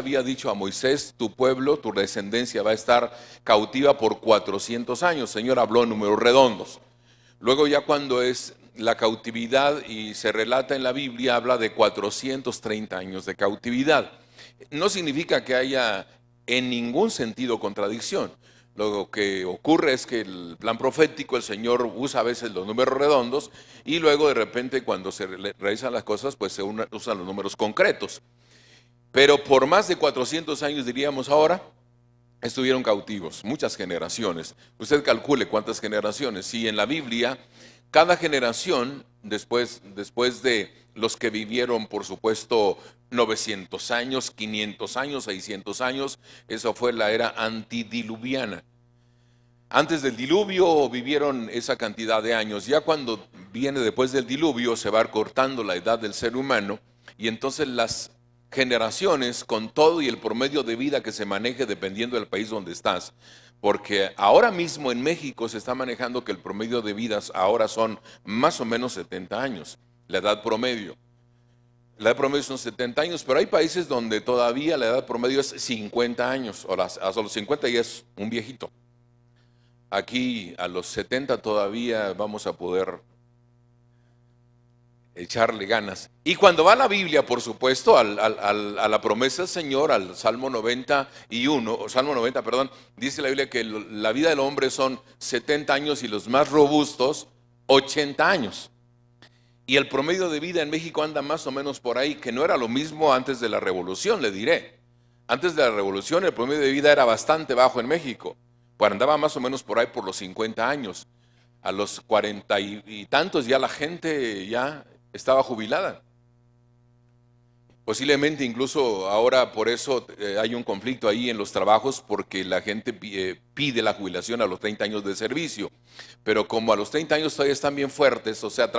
había dicho a Moisés, tu pueblo, tu descendencia va a estar cautiva por 400 años. El Señor habló en números redondos. Luego ya cuando es la cautividad y se relata en la Biblia, habla de 430 años de cautividad. No significa que haya en ningún sentido contradicción. Lo que ocurre es que el plan profético, el Señor usa a veces los números redondos y luego de repente cuando se realizan las cosas, pues se usan los números concretos. Pero por más de 400 años, diríamos ahora, estuvieron cautivos, muchas generaciones. Usted calcule cuántas generaciones. Si en la Biblia, cada generación, después de los que vivieron, por supuesto, 900 años, 500 años, 600 años, eso fue la era antidiluviana. Antes del diluvio vivieron esa cantidad de años. Ya cuando viene después del diluvio se va cortando la edad del ser humano y entonces las generaciones con todo y el promedio de vida que se maneje dependiendo del país donde estás. Porque ahora mismo en México se está manejando que el promedio de vidas ahora son más o menos 70 años, la edad promedio. La edad promedio son 70 años, pero hay países donde todavía la edad promedio es 50 años, o hasta los 50 ya es un viejito. Aquí a los 70 todavía vamos a poder echarle ganas. Y cuando va la Biblia, por supuesto, a la promesa del Señor, al Salmo 91, o Salmo 90, perdón, dice la Biblia que la vida del hombre son 70 años y los más robustos, 80 años. Y el promedio de vida en México anda más o menos por ahí, que no era lo mismo antes de la revolución, le diré. Antes de la revolución el promedio de vida era bastante bajo en México. Pues andaba más o menos por ahí por los 50 años. A los 40 y tantos ya la gente ya estaba jubilada. Posiblemente incluso ahora por eso hay un conflicto ahí en los trabajos porque la gente pide la jubilación a los 30 años de servicio. Pero como a los 30 años todavía están bien fuertes, o sea,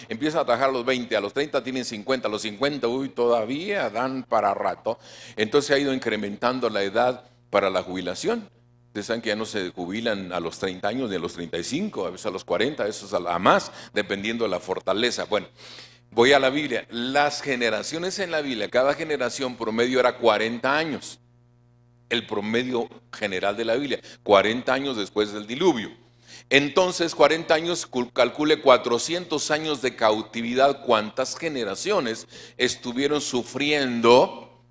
empiezan a trabajar a los 20, a los 30 tienen 50, a los 50, todavía dan para rato. Entonces ha ido incrementando la edad para la jubilación. Ustedes saben que ya no se jubilan a los 30 años ni a los 35, a veces a los 40, eso es a más, dependiendo de la fortaleza. Bueno, voy a la Biblia. Las generaciones en la Biblia, cada generación promedio era 40 años. El promedio general de la Biblia, 40 años después del diluvio. Entonces, 40 años, calcule 400 años de cautividad. ¿Cuántas generaciones estuvieron sufriendo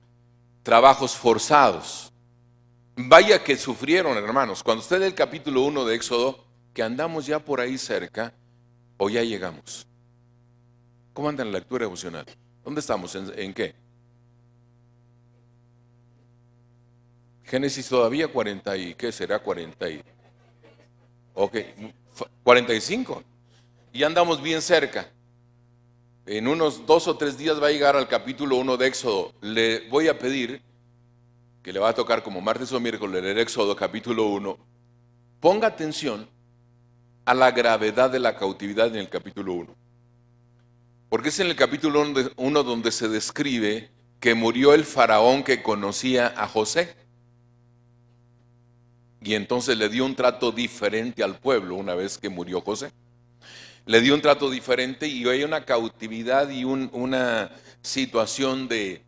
trabajos forzados? Vaya que sufrieron, hermanos. Cuando usted lee el capítulo 1 de Éxodo, que andamos ya por ahí cerca, o ya llegamos. ¿Cómo anda la lectura emocional? ¿Dónde estamos? ¿En qué? Génesis todavía 40 y, ¿qué será 40 y? Ok, 45. Y andamos bien cerca. En unos 2 o 3 días va a llegar al capítulo 1 de Éxodo. Le voy a pedir que le va a tocar como martes o miércoles leer Éxodo capítulo 1, ponga atención a la gravedad de la cautividad en el capítulo 1. Porque es en el capítulo 1 donde se describe que murió el faraón que conocía a José. Y entonces le dio un trato diferente al pueblo una vez que murió José. Le dio un trato diferente y hay una cautividad y una situación de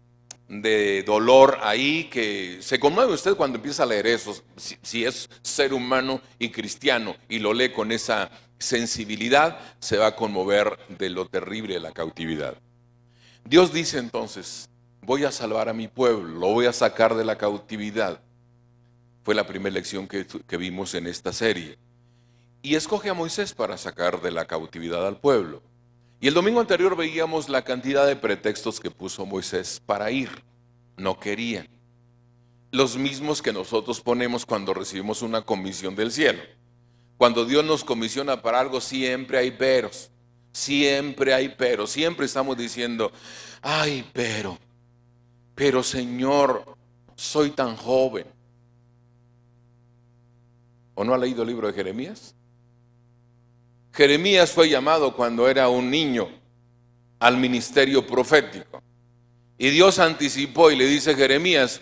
dolor ahí que se conmueve usted cuando empieza a leer eso, si es ser humano y cristiano y lo lee con esa sensibilidad, se va a conmover de lo terrible de la cautividad. Dios dice entonces, voy a salvar a mi pueblo, lo voy a sacar de la cautividad. Fue la primera lección que vimos en esta serie. Y escoge a Moisés para sacar de la cautividad al pueblo. Y el domingo anterior veíamos la cantidad de pretextos que puso Moisés para ir. No quería. Los mismos que nosotros ponemos cuando recibimos una comisión del cielo. Cuando Dios nos comisiona para algo siempre hay peros. Siempre hay peros. Siempre estamos diciendo, ay, pero Señor, soy tan joven. ¿O no ha leído el libro de Jeremías? Jeremías fue llamado cuando era un niño al ministerio profético. Y Dios anticipó y le dice a Jeremías,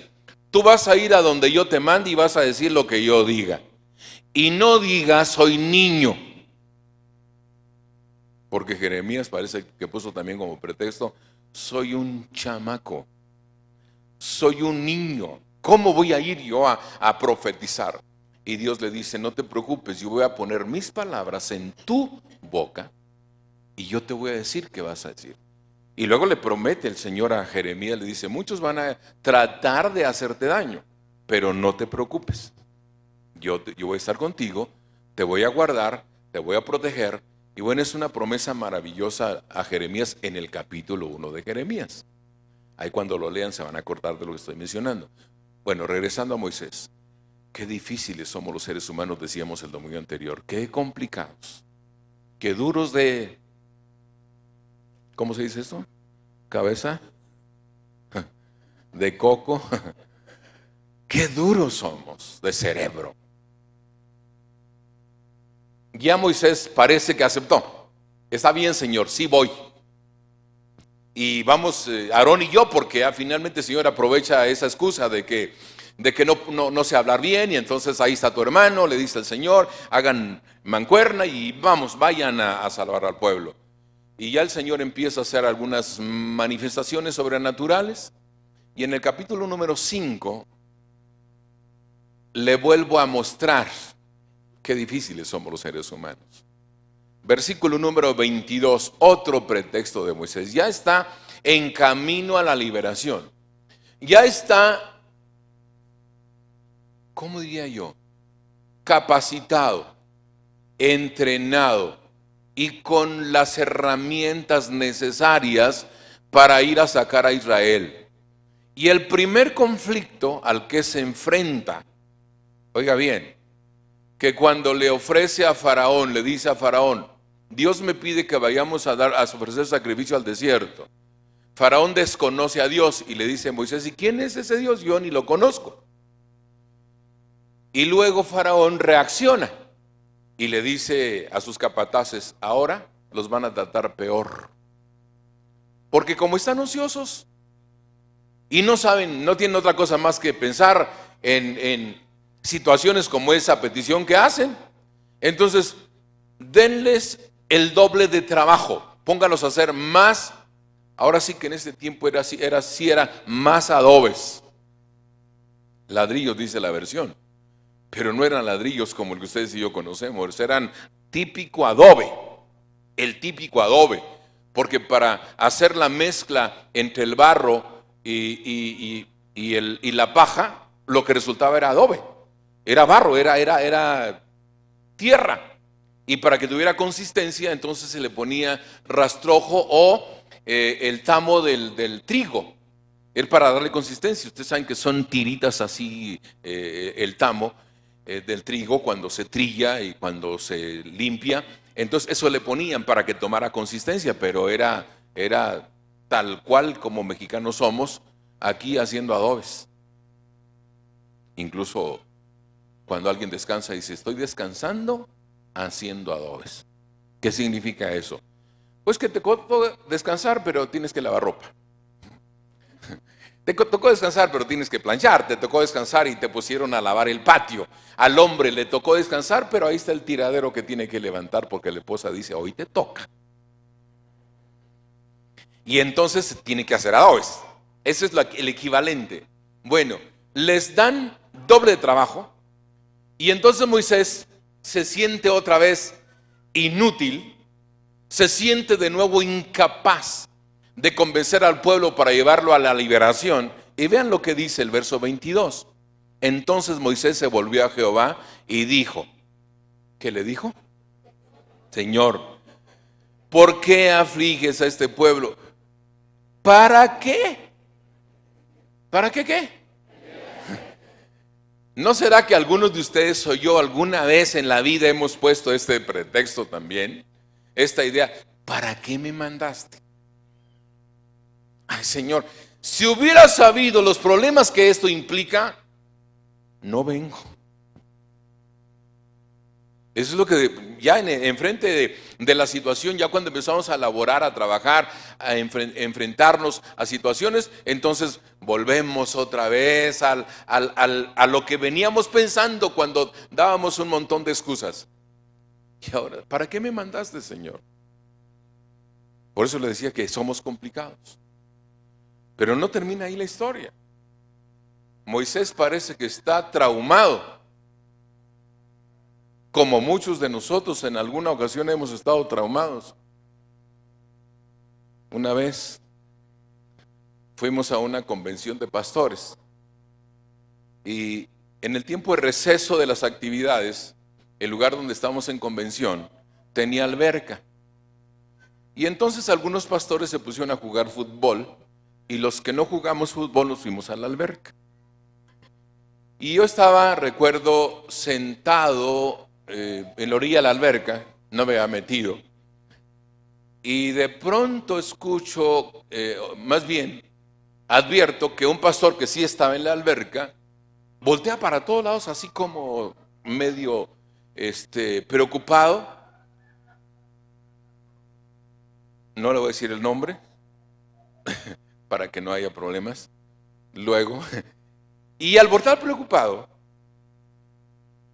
tú vas a ir a donde yo te mande y vas a decir lo que yo diga. Y no digas soy niño. Porque Jeremías parece que puso también como pretexto, soy un chamaco. soy un niño, ¿cómo voy a ir yo a profetizar? Y Dios le dice, no te preocupes, yo voy a poner mis palabras en tu boca y yo te voy a decir qué vas a decir. Y luego le promete el Señor a Jeremías, le dice, muchos van a tratar de hacerte daño, pero no te preocupes. Yo voy a estar contigo, te voy a guardar, te voy a proteger. Y bueno, es una promesa maravillosa a Jeremías en el capítulo 1 de Jeremías. Ahí cuando lo lean se van a acordar de lo que estoy mencionando. Bueno, regresando a Moisés. Qué difíciles somos los seres humanos, decíamos el domingo anterior. Qué complicados. Qué duros de... ¿Cómo se dice esto? ¿Cabeza? ¿De coco? Qué duros somos de cerebro. Ya Moisés parece que aceptó. Está bien, Señor, sí voy. Y vamos, Aarón y yo, porque finalmente el Señor aprovecha esa excusa de que no sé hablar bien, y entonces ahí está tu hermano, le dice el Señor, hagan mancuerna y vamos, vayan a salvar al pueblo. Y ya el Señor empieza a hacer algunas manifestaciones sobrenaturales, y en el capítulo número 5 le vuelvo a mostrar qué difíciles somos los seres humanos. Versículo número 22, otro pretexto de Moisés. Ya está en camino a la liberación. Ya está, ¿cómo diría yo? Capacitado, entrenado y con las herramientas necesarias para ir a sacar a Israel. Y el primer conflicto al que se enfrenta, oiga bien, que cuando le ofrece a Faraón, le dice a Faraón, Dios me pide que vayamos a ofrecer sacrificio al desierto. Faraón desconoce a Dios y le dice a Moisés, ¿y quién es ese Dios? Yo ni lo conozco. Y luego Faraón reacciona y le dice a sus capataces, ahora los van a tratar peor. Porque como están ociosos y no saben, no tienen otra cosa más que pensar en situaciones como esa petición que hacen, entonces denles el doble de trabajo, póngalos a hacer más. Ahora sí que en ese tiempo era más adobes, ladrillos dice la versión, pero no eran ladrillos como el que ustedes y yo conocemos, eran típico adobe, el típico adobe, porque para hacer la mezcla entre el barro y la paja, lo que resultaba era adobe, era barro, era tierra. Y para que tuviera consistencia, entonces se le ponía rastrojo o el tamo del trigo. Es para darle consistencia. Ustedes saben que son tiritas así, el tamo del trigo cuando se trilla y cuando se limpia. Entonces eso le ponían para que tomara consistencia, pero era tal cual como mexicanos somos, aquí haciendo adobes. Incluso cuando alguien descansa dice, estoy descansando haciendo adobes. ¿Qué significa eso? Pues que te tocó descansar, pero tienes que lavar ropa. Te tocó descansar, pero tienes que planchar. Te tocó descansar y te pusieron a lavar el patio. Al hombre le tocó descansar, pero ahí está el tiradero que tiene que levantar porque la esposa dice, hoy te toca. Y entonces tiene que hacer adobes. Ese es el equivalente. Bueno, les dan doble de trabajo y entonces Moisés se siente otra vez inútil, se siente de nuevo incapaz de convencer al pueblo para llevarlo a la liberación. Y vean lo que dice el verso 22. Entonces Moisés se volvió a Jehová y dijo, ¿qué le dijo? Señor, ¿por qué afliges a este pueblo? ¿Para qué? ¿Para qué qué? ¿No será que algunos de ustedes o yo alguna vez en la vida hemos puesto este pretexto también? Esta idea, ¿para qué me mandaste? Ay, Señor, si hubiera sabido los problemas que esto implica, no vengo. Eso es lo que ya enfrente de la situación, ya cuando empezamos a laborar, a trabajar, a enfrentarnos a situaciones, entonces volvemos otra vez a lo que veníamos pensando cuando dábamos un montón de excusas. Y ahora, ¿para qué me mandaste, Señor? Por eso le decía que somos complicados. Pero no termina ahí la historia. Moisés parece que está traumado, como muchos de nosotros en alguna ocasión hemos estado traumados. Una vez fuimos a una convención de pastores y en el tiempo de receso de las actividades, el lugar donde estábamos en convención tenía alberca. Y entonces algunos pastores se pusieron a jugar fútbol y los que no jugamos fútbol nos fuimos a la alberca. Y yo estaba, recuerdo, sentado en la orilla de la alberca, no me había metido, y de pronto escucho, más bien advierto que un pastor que sí estaba en la alberca voltea para todos lados así como medio preocupado. No le voy a decir el nombre para que no haya problemas luego. Y al voltear preocupado,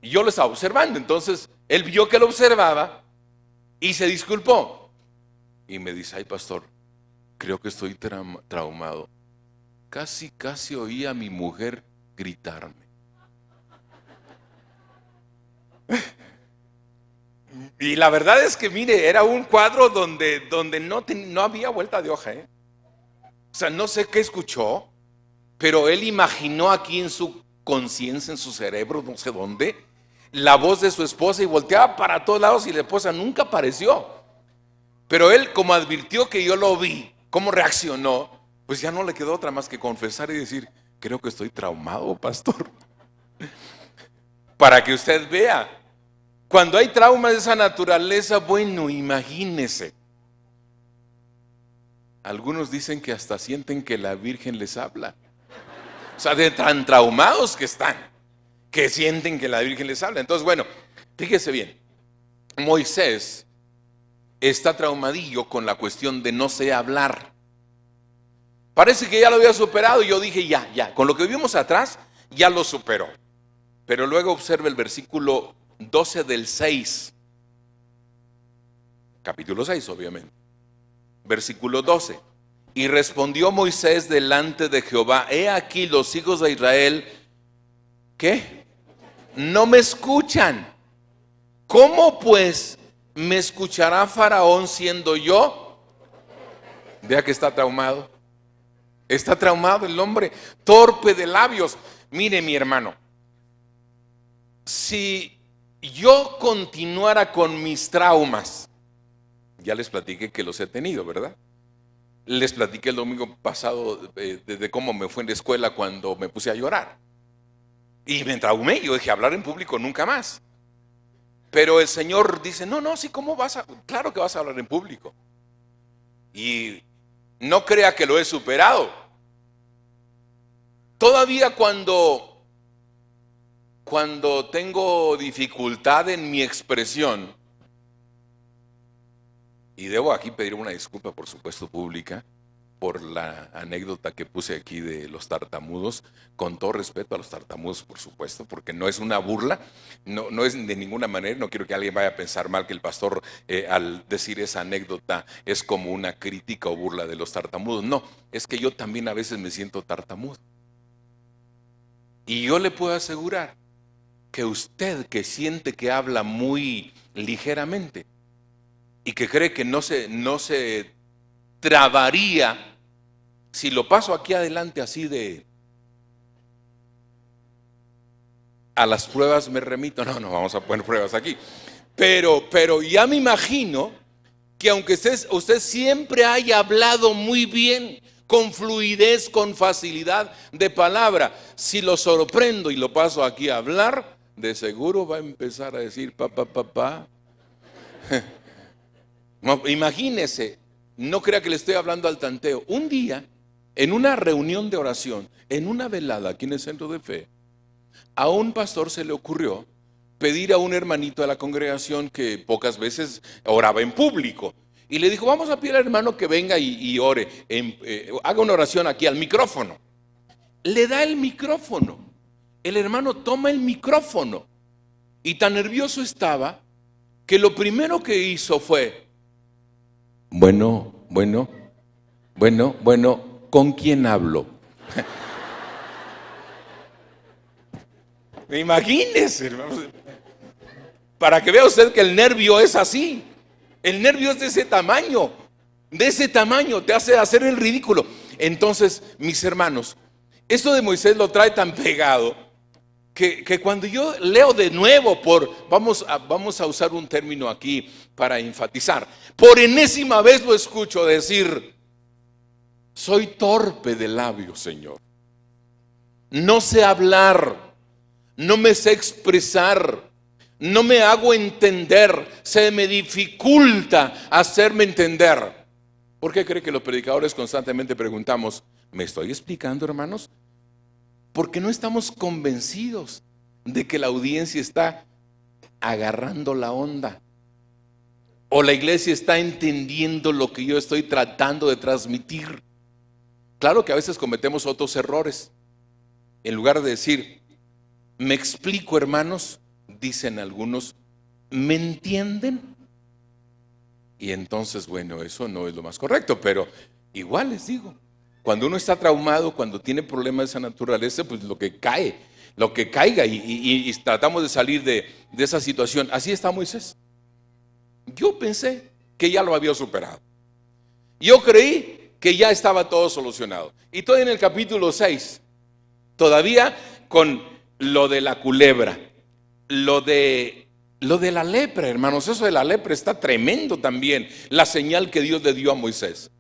yo lo estaba observando, entonces él vio que lo observaba y se disculpó. Y me dice: ay, pastor, creo que estoy traumado. Casi oí a mi mujer gritarme. Y la verdad es que, mire, era un cuadro donde no había vuelta de hoja, O sea, no sé qué escuchó, pero él imaginó aquí en su conciencia, en su cerebro, no sé dónde, la voz de su esposa y volteaba para todos lados y la esposa nunca apareció. Pero él, como advirtió que yo lo vi, cómo reaccionó, pues ya no le quedó otra más que confesar y decir: creo que estoy traumado, pastor. Para que usted vea, cuando hay traumas de esa naturaleza, bueno, imagínese. Algunos dicen que hasta sienten que la Virgen les habla. O sea, de tan traumados que están, que sienten que la Virgen les habla. Entonces, bueno, fíjese bien, Moisés está traumadillo con la cuestión de no sé hablar. Parece que ya lo había superado y yo dije: ya, con lo que vimos atrás, ya lo superó. Pero luego observa el versículo 12 del 6, capítulo 6 obviamente, versículo 12. Y respondió Moisés delante de Jehová: he aquí los hijos de Israel, ¿qué? No me escuchan. ¿Cómo pues me escuchará Faraón siendo yo? Vea que está traumado. Está traumado el hombre, torpe de labios. Mire, mi hermano, si yo continuara con mis traumas, ya les platiqué que los he tenido, ¿verdad? Les platiqué el domingo pasado de cómo me fue en la escuela cuando me puse a llorar. Y me traumé, yo dije: hablar en público nunca más. Pero el Señor dice: no, sí, ¿cómo vas a? Claro que vas a hablar en público. Y no crea que lo he superado. Todavía cuando tengo dificultad en mi expresión, y debo aquí pedir una disculpa, por supuesto, pública, por la anécdota que puse aquí de los tartamudos, con todo respeto a los tartamudos, por supuesto, porque no es una burla, no es de ninguna manera, no quiero que alguien vaya a pensar mal que el pastor al decir esa anécdota es como una crítica o burla de los tartamudos. No, es que yo también a veces me siento tartamudo. Y yo le puedo asegurar que usted, que siente que habla muy ligeramente y que cree que no se trabaría si lo paso aquí adelante así de a las pruebas me remito. No vamos a poner pruebas aquí, pero ya me imagino que aunque usted siempre haya hablado muy bien, con fluidez, con facilidad de palabra, si lo sorprendo y lo paso aquí a hablar, de seguro va a empezar a decir papá. No, imagínese, no crea que le estoy hablando al tanteo. Un día, en una reunión de oración, en una velada aquí en el Centro de Fe, a un pastor se le ocurrió pedir a un hermanito de la congregación que pocas veces oraba en público. Y le dijo: vamos a pedir al hermano que venga y ore, haga una oración aquí al micrófono. Le da el micrófono. El hermano toma el micrófono y tan nervioso estaba que lo primero que hizo fue: bueno, ¿con quién hablo? Imagínese, hermanos. Para que vea usted que el nervio es así. El nervio es de ese tamaño. De ese tamaño te hace hacer el ridículo. Entonces, mis hermanos, esto de Moisés lo trae tan pegado que cuando yo leo de nuevo vamos a usar un término aquí para enfatizar. Por enésima vez lo escucho decir: soy torpe de labios, Señor. No sé hablar, no me sé expresar, no me hago entender, se me dificulta hacerme entender. ¿Por qué cree que los predicadores constantemente preguntamos: ¿me estoy explicando, hermanos? Porque no estamos convencidos de que la audiencia está agarrando la onda, o la iglesia está entendiendo lo que yo estoy tratando de transmitir. Claro que a veces cometemos otros errores. En lugar de decir: ¿me explico, hermanos?, dicen algunos: ¿me entienden? Y entonces, bueno, eso no es lo más correcto, pero igual les digo, cuando uno está traumado, cuando tiene problemas de esa naturaleza, pues lo que caiga, y tratamos de salir de esa situación. Así está Moisés. Yo pensé que ya lo había superado. Yo creí que ya estaba todo solucionado. Y todavía en el capítulo 6, todavía con lo de la culebra, lo de la lepra, hermanos. Eso de la lepra está tremendo también, la señal que Dios le dio a Moisés.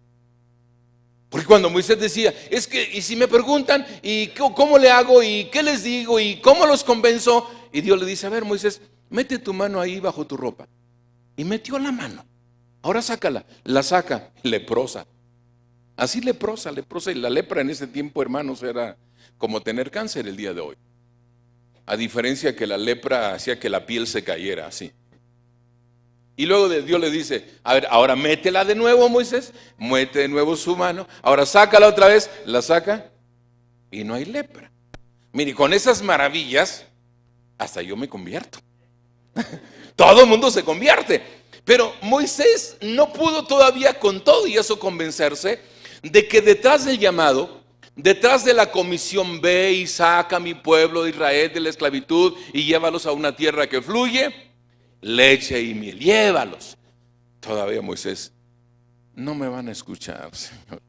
Porque cuando Moisés decía: es que, y si me preguntan, ¿y cómo le hago? ¿Y qué les digo? ¿Y cómo los convenzo? Y Dios le dice: a ver, Moisés, mete tu mano ahí bajo tu ropa. Y metió la mano. Ahora sácala. La saca, leprosa. Así leprosa. Y la lepra en ese tiempo, hermanos, era como tener cáncer el día de hoy. A diferencia que la lepra hacía que la piel se cayera así. Y luego Dios le dice: a ver, ahora métela de nuevo, Moisés. Mete de nuevo su mano. Ahora sácala otra vez. La saca y no hay lepra. Mire, con esas maravillas hasta yo me convierto. Todo el mundo se convierte. Pero Moisés no pudo todavía con todo y eso convencerse de que detrás del llamado, detrás de la comisión: ve y saca a mi pueblo de Israel de la esclavitud y llévalos a una tierra que fluye leche y miel, llévalos. Todavía Moisés: no me van a escuchar, Señor.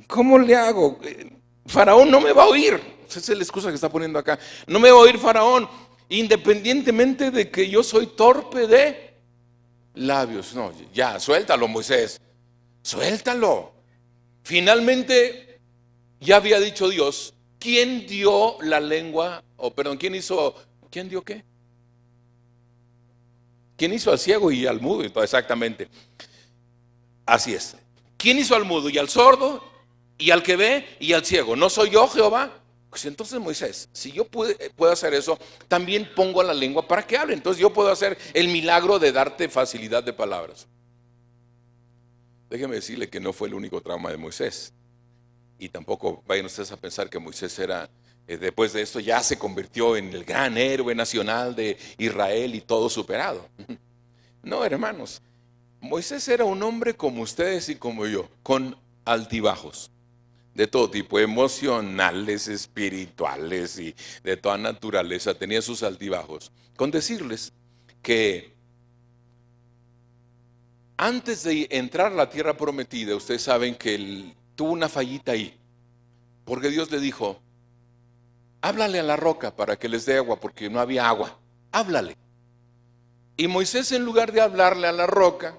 ¿Cómo le hago? Faraón no me va a oír. Esa es la excusa que está poniendo acá. No me va a oír Faraón, independientemente de que yo soy torpe de labios. No, ya, suéltalo, Moisés. Suéltalo. Finalmente, ya había dicho Dios: ¿quién dio la lengua? ¿Quién dio qué? ¿Quién hizo al ciego y al mudo? Exactamente. Así es. ¿Quién hizo al mudo y al sordo y al que ve y al ciego? ¿No soy yo, Jehová? Pues entonces, Moisés, si yo puedo hacer eso, también pongo la lengua para que hable. Entonces yo puedo hacer el milagro de darte facilidad de palabras. Déjeme decirle que no fue el único trauma de Moisés. Y tampoco vayan ustedes a pensar que Moisés después de esto ya se convirtió en el gran héroe nacional de Israel y todo superado. No, hermanos, Moisés era un hombre como ustedes y como yo, con altibajos de todo tipo, emocionales, espirituales y de toda naturaleza. Tenía sus altibajos. Con decirles que antes de entrar a la tierra prometida, ustedes saben que él tuvo una fallita ahí, porque Dios le dijo: háblale a la roca para que les dé agua, porque no había agua. Háblale. Y Moisés, en lugar de hablarle a la roca,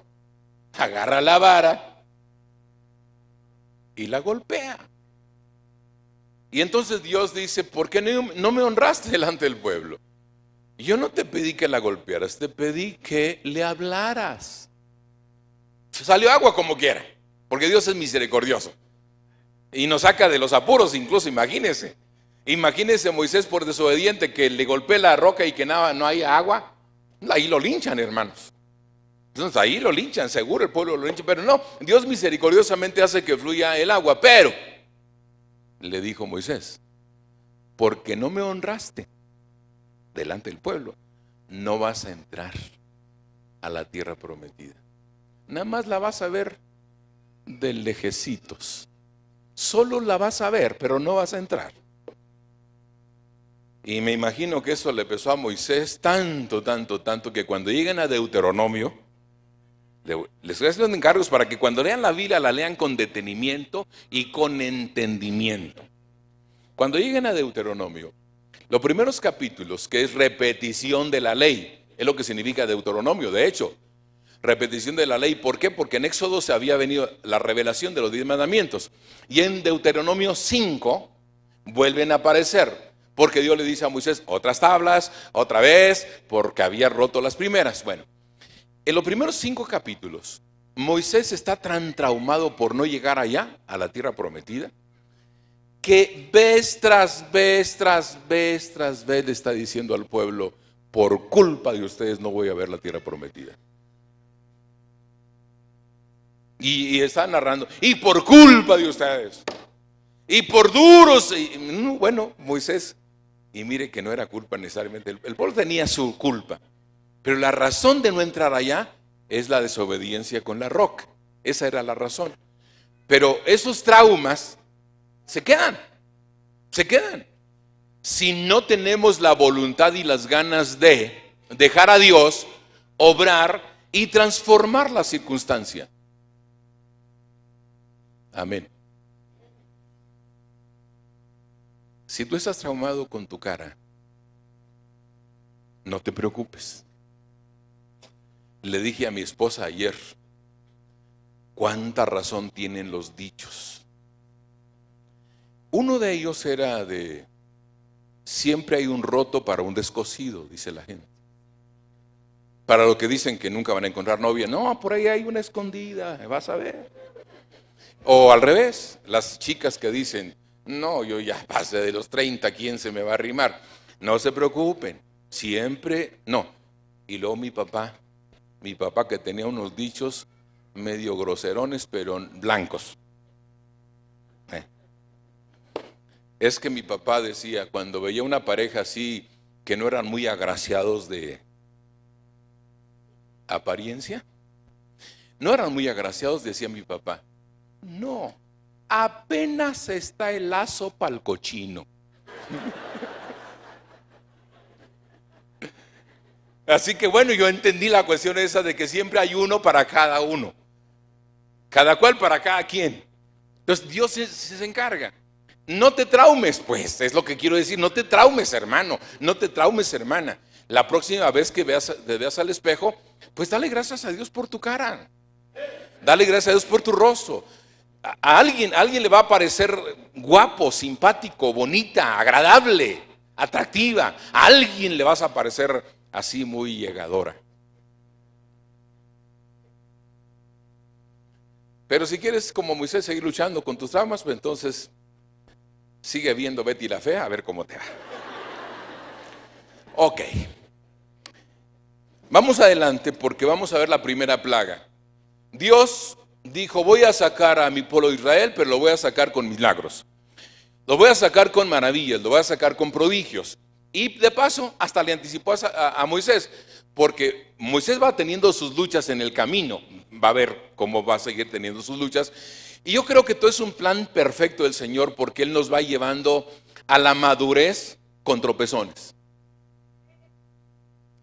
agarra la vara y la golpea. Y entonces Dios dice: ¿por qué no me honraste delante del pueblo? Yo no te pedí que la golpearas, te pedí que le hablaras. Salió agua como quiera, porque Dios es misericordioso y nos saca de los apuros incluso. Imagínese Moisés, por desobediente, que le golpee la roca y que nada, no haya agua. Ahí lo linchan, hermanos. Entonces ahí lo linchan, seguro el pueblo lo lincha. Pero no, Dios misericordiosamente hace que fluya el agua. Pero le dijo Moisés: porque no me honraste delante del pueblo, no vas a entrar a la tierra prometida. Nada más la vas a ver de lejecitos. Solo la vas a ver, pero no vas a entrar. Y me imagino que eso le pesó a Moisés tanto, tanto, tanto, que cuando lleguen a Deuteronomio, les estoy haciendo encargos para que cuando lean la Biblia la lean con detenimiento y con entendimiento. Cuando lleguen a Deuteronomio, los primeros capítulos, que es repetición de la ley, es lo que significa Deuteronomio, de hecho, repetición de la ley. ¿Por qué? Porque en Éxodo se había venido la revelación de los 10 mandamientos, y en Deuteronomio 5 vuelven a aparecer, porque Dios le dice a Moisés, otras tablas, otra vez, porque había roto las primeras. Bueno, en los primeros 5 capítulos, Moisés está tan traumado por no llegar allá, a la tierra prometida, que vez tras vez, tras vez, tras vez le está diciendo al pueblo, por culpa de ustedes no voy a ver la tierra prometida. Y está narrando, y por culpa de ustedes, y por duros, bueno, Moisés, y mire que no era culpa necesariamente, el pueblo tenía su culpa, pero la razón de no entrar allá es la desobediencia con la roca, esa era la razón. Pero esos traumas se quedan. Si no tenemos la voluntad y las ganas de dejar a Dios obrar y transformar la circunstancia. Amén. Si tú estás traumado con tu cara, no te preocupes. Le dije a mi esposa ayer, cuánta razón tienen los dichos. Uno de ellos era de, siempre hay un roto para un descosido, dice la gente. Para los que dicen que nunca van a encontrar novia, no, por ahí hay una escondida, vas a ver. O al revés, las chicas que dicen, no, yo ya pasé de los 30, ¿quién se me va a arrimar? No se preocupen, siempre, no. Y luego mi papá que tenía unos dichos medio groserones, pero blancos. Es que mi papá decía, cuando veía una pareja así, que no eran muy agraciados de apariencia, no eran muy agraciados, decía mi papá, no, apenas está el lazo para el cochino. Así que bueno, yo entendí la cuestión esa de que siempre hay uno para cada uno, cada cual para cada quien. Entonces Dios se encarga. No te traumes, pues, es lo que quiero decir, no te traumes, hermano, no te traumes, hermana. La próxima vez que te veas al espejo, pues dale gracias a Dios por tu cara, dale gracias a Dios por tu rostro. A alguien le va a parecer guapo, simpático, bonita, agradable, atractiva. A alguien le vas a parecer así muy llegadora. Pero si quieres, como Moisés, seguir luchando con tus traumas, pues entonces sigue viendo Betty la Fea, a ver cómo te va. Ok. Vamos adelante porque vamos a ver la primera plaga. Dios dijo, voy a sacar a mi pueblo Israel, pero lo voy a sacar con milagros. Lo voy a sacar con maravillas, lo voy a sacar con prodigios. Y de paso, hasta le anticipó a Moisés, porque Moisés va teniendo sus luchas en el camino, va a ver cómo va a seguir teniendo sus luchas. Y yo creo que todo es un plan perfecto del Señor, porque Él nos va llevando a la madurez con tropezones.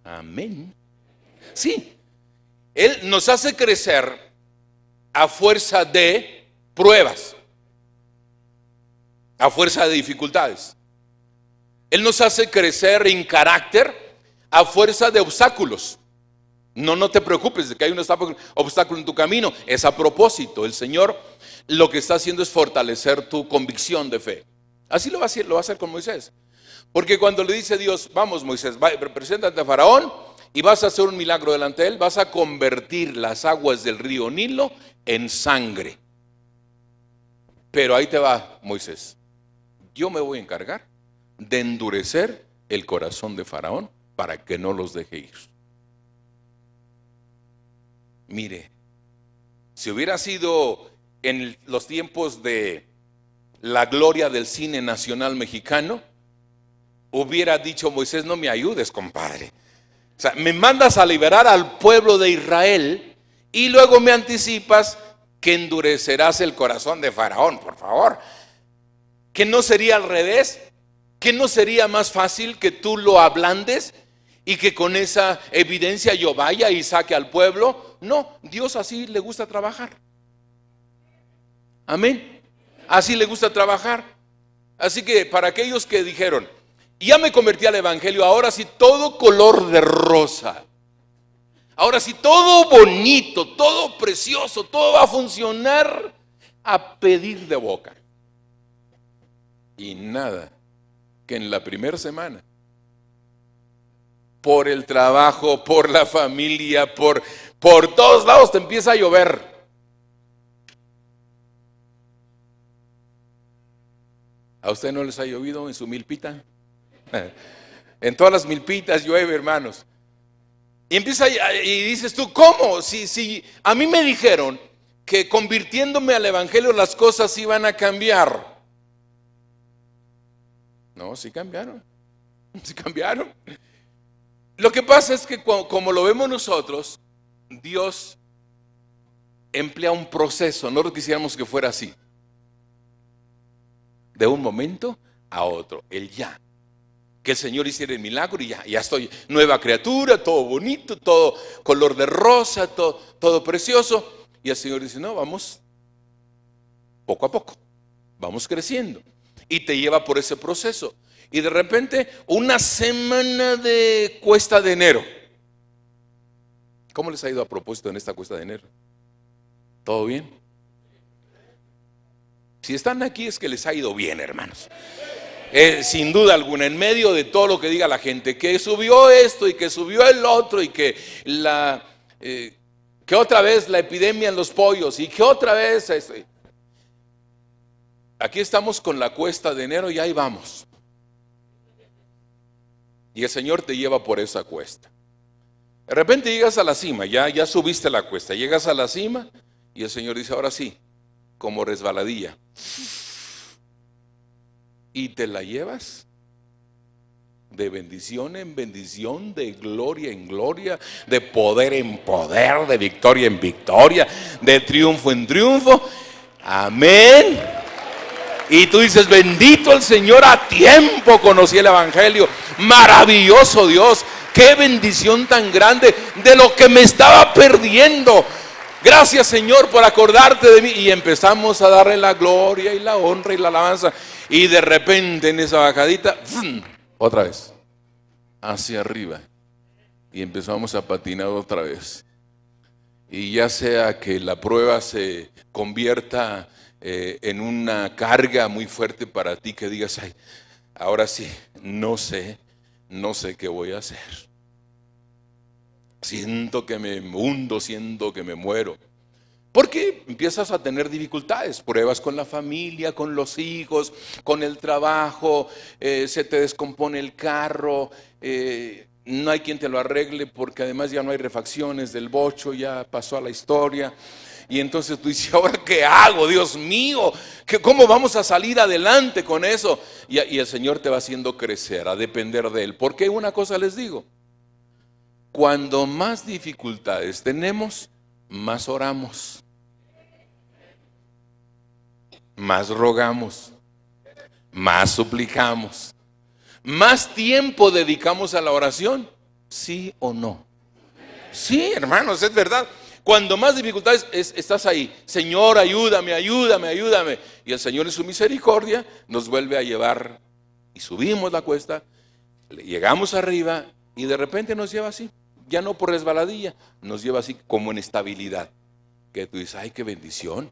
Amén. Sí, Él nos hace crecer a fuerza de pruebas, a fuerza de dificultades. Él nos hace crecer en carácter a fuerza de obstáculos. No te preocupes de que hay un obstáculo en tu camino, es a propósito. El Señor lo que está haciendo es fortalecer tu convicción de fe. Así lo va a hacer con Moisés. Porque cuando le dice Dios, vamos Moisés, preséntate a Faraón y vas a hacer un milagro delante de él, vas a convertir las aguas del río Nilo en sangre. Pero ahí te va Moisés, yo me voy a encargar de endurecer el corazón de Faraón para que no los deje ir. Mire, si hubiera sido en los tiempos de la gloria del cine nacional mexicano, hubiera dicho Moisés, no me ayudes, compadre. O sea, me mandas a liberar al pueblo de Israel y luego me anticipas que endurecerás el corazón de Faraón, por favor. ¿Que no sería al revés? ¿Qué no sería más fácil que tú lo ablandes y que con esa evidencia yo vaya y saque al pueblo? No, Dios así le gusta trabajar. Amén. Así le gusta trabajar. Así que para aquellos que dijeron, ya me convertí al evangelio, ahora sí todo color de rosa, ahora sí todo bonito, todo precioso, todo va a funcionar a pedir de boca. Y nada, que en la primera semana, por el trabajo, por la familia, por todos lados te empieza a llover. ¿A usted no les ha llovido en su milpita? En todas las milpitas llueve, hermanos. Y empieza y dices tú, ¿cómo? Si a mí me dijeron que convirtiéndome al evangelio las cosas iban a cambiar. No, sí cambiaron. Sí cambiaron. Lo que pasa es que como lo vemos nosotros, Dios emplea un proceso. No quisiéramos que fuera así. De un momento a otro, el ya. Que el Señor hiciera el milagro y ya estoy nueva criatura, todo bonito, todo color de rosa, todo precioso. Y el Señor dice, no, vamos poco a poco, vamos creciendo. Y te lleva por ese proceso. Y de repente, una semana de cuesta de enero. ¿Cómo les ha ido a propósito en esta cuesta de enero? ¿Todo bien? Si están aquí es que les ha ido bien, hermanos. Sin duda alguna, en medio de todo lo que diga la gente, que subió esto y que subió el otro y que que otra vez la epidemia en los pollos y que otra vez esto. Aquí estamos con la cuesta de enero y ahí vamos. Y el Señor te lleva por esa cuesta. De repente llegas a la cima, ya subiste la cuesta, llegas a la cima y el Señor dice, ahora sí, como resbaladilla. Y te la llevas de bendición en bendición, de gloria en gloria, de poder en poder, de victoria en victoria, de triunfo en triunfo. Amén. Y tú dices, bendito el Señor, a tiempo conocí el evangelio. Maravilloso Dios, qué bendición tan grande de lo que me estaba perdiendo. Gracias, Señor, por acordarte de mí. Y empezamos a darle la gloria y la honra y la alabanza. Y de repente en esa bajadita, ¡fum!, otra vez, hacia arriba. Y empezamos a patinar otra vez. Y ya sea que la prueba se convierta en una carga muy fuerte para ti, que digas, ay, ahora sí, no sé qué voy a hacer. Siento que me hundo, siento que me muero. Porque empiezas a tener dificultades, pruebas con la familia, con los hijos, con el trabajo, se te descompone el carro, no hay quien te lo arregle porque además ya no hay refacciones del bocho, ya pasó a la historia. Y entonces tú dices, ¿ahora qué hago? Dios mío, ¿cómo vamos a salir adelante con eso? Y el Señor te va haciendo crecer, a depender de Él. Porque una cosa les digo, cuando más dificultades tenemos, más oramos, más rogamos, más suplicamos, más tiempo dedicamos a la oración, ¿sí o no? Sí, hermanos, es verdad. Cuando más dificultades estás ahí, Señor, ayúdame, ayúdame, ayúdame. Y el Señor en su misericordia nos vuelve a llevar y subimos la cuesta, llegamos arriba y de repente nos lleva así. Ya no por resbaladilla, nos lleva así como en estabilidad. Que tú dices, ay, qué bendición.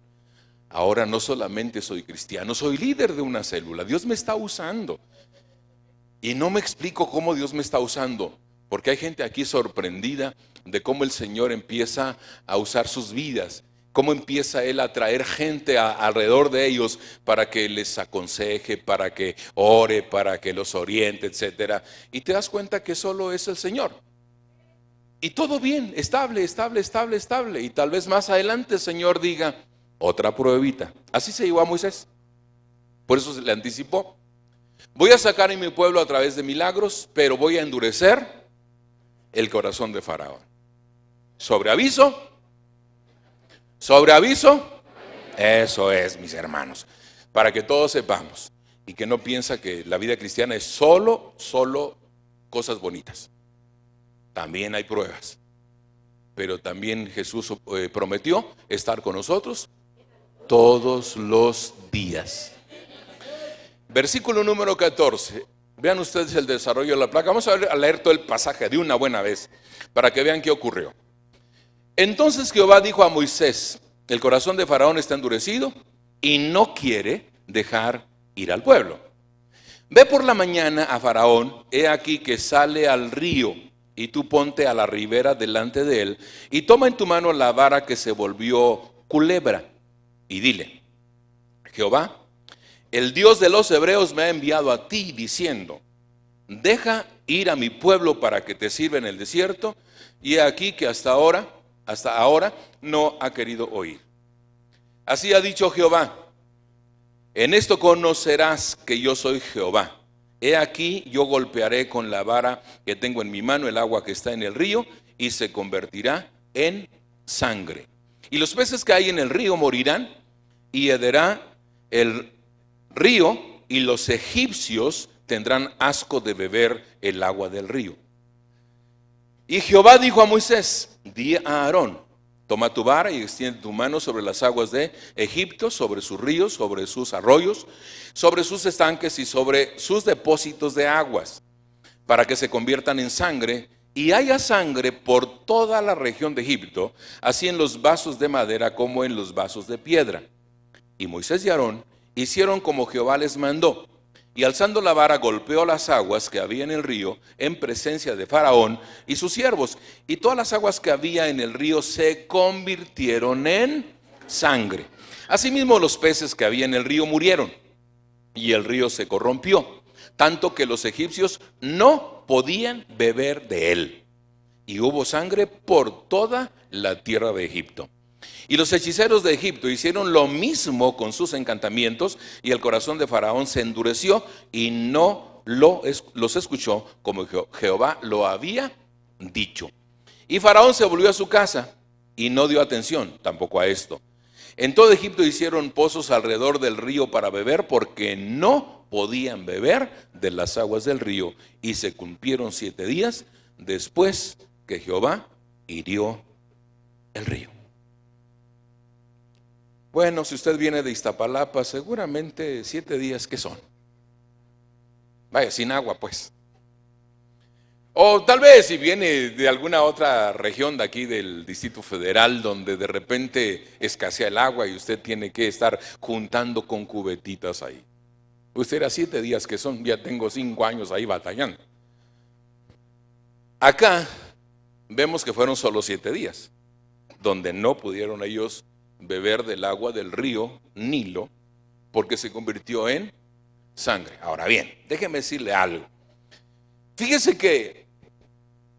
Ahora no solamente soy cristiano, soy líder de una célula. Dios me está usando. Y no me explico cómo Dios me está usando. Porque hay gente aquí sorprendida de cómo el Señor empieza a usar sus vidas. Cómo empieza Él a traer gente alrededor de ellos para que les aconseje, para que ore, para que los oriente, etc. Y te das cuenta que solo es el Señor. Y todo bien, estable. Y tal vez más adelante el Señor diga, otra pruebita. Así se llevó a Moisés. Por eso se le anticipó. Voy a sacar a mi pueblo a través de milagros, pero voy a endurecer el corazón de Faraón. Sobre aviso. Eso es, mis hermanos. Para que todos sepamos. y que no piensa que la vida cristiana es solo cosas bonitas. También hay pruebas, pero también Jesús prometió estar con nosotros todos los días. Versículo número 14. Vean ustedes el desarrollo de la plaga. Vamos a leer todo el pasaje de una buena vez para que vean qué ocurrió. Entonces Jehová dijo a Moisés: el corazón de Faraón está endurecido y no quiere dejar ir al pueblo. Ve por la mañana a Faraón, he aquí que sale al río, y tú ponte a la ribera delante de él, y toma en tu mano la vara que se volvió culebra, y dile: Jehová, el Dios de los hebreos, me ha enviado a ti diciendo: deja ir a mi pueblo para que te sirva en el desierto, y he aquí que hasta ahora no ha querido oír. Así ha dicho Jehová: en esto conocerás que yo soy Jehová. He aquí yo golpearé con la vara que tengo en mi mano el agua que está en el río, y se convertirá en sangre. Y los peces que hay en el río morirán, y hederá el río, y los egipcios tendrán asco de beber el agua del río. Y Jehová dijo a Moisés: di a Aarón: toma tu vara y extiende tu mano sobre las aguas de Egipto, sobre sus ríos, sobre sus arroyos, sobre sus estanques y sobre sus depósitos de aguas, para que se conviertan en sangre, y haya sangre por toda la región de Egipto, así en los vasos de madera como en los vasos de piedra. Y Moisés y Aarón hicieron como Jehová les mandó, y alzando la vara golpeó las aguas que había en el río en presencia de Faraón y sus siervos, y todas las aguas que había en el río se convirtieron en sangre. Asimismo los peces que había en el río murieron, y el río se corrompió, tanto que los egipcios no podían beber de él, y hubo sangre por toda la tierra de Egipto. Y los hechiceros de Egipto hicieron lo mismo con sus encantamientos, y el corazón de Faraón se endureció y no los escuchó como Jehová lo había dicho. Y Faraón se volvió a su casa y no dio atención tampoco a esto. En todo Egipto hicieron pozos alrededor del río para beber, porque no podían beber de las aguas del río, y se cumplieron 7 días después que Jehová hirió el río. Bueno, si usted viene de Iztapalapa, seguramente 7 días, ¿qué son? Vaya, sin agua pues. O tal vez si viene de alguna otra región de aquí del Distrito Federal, donde de repente escasea el agua y usted tiene que estar juntando con cubetitas ahí. Usted era 7 días, que son, ya tengo 5 años ahí batallando. Acá vemos que fueron solo 7 días, donde no pudieron ellos beber del agua del río Nilo, porque se convirtió en sangre. Ahora bien, déjeme decirle algo. Fíjese que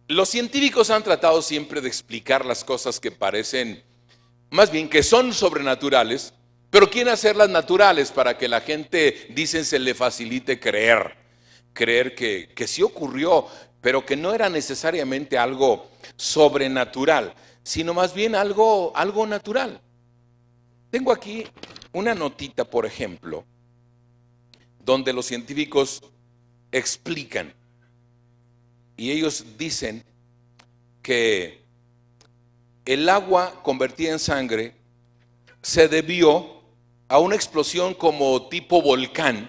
los científicos han tratado siempre de explicar las cosas que parecen, más bien que son sobrenaturales, pero quieren hacerlas naturales para que la gente, dicen, se le facilite creer que sí ocurrió, pero que no era necesariamente algo sobrenatural, sino más bien algo natural. Tengo aquí una notita, por ejemplo, donde los científicos explican, y ellos dicen que el agua convertida en sangre se debió a una explosión como tipo volcán,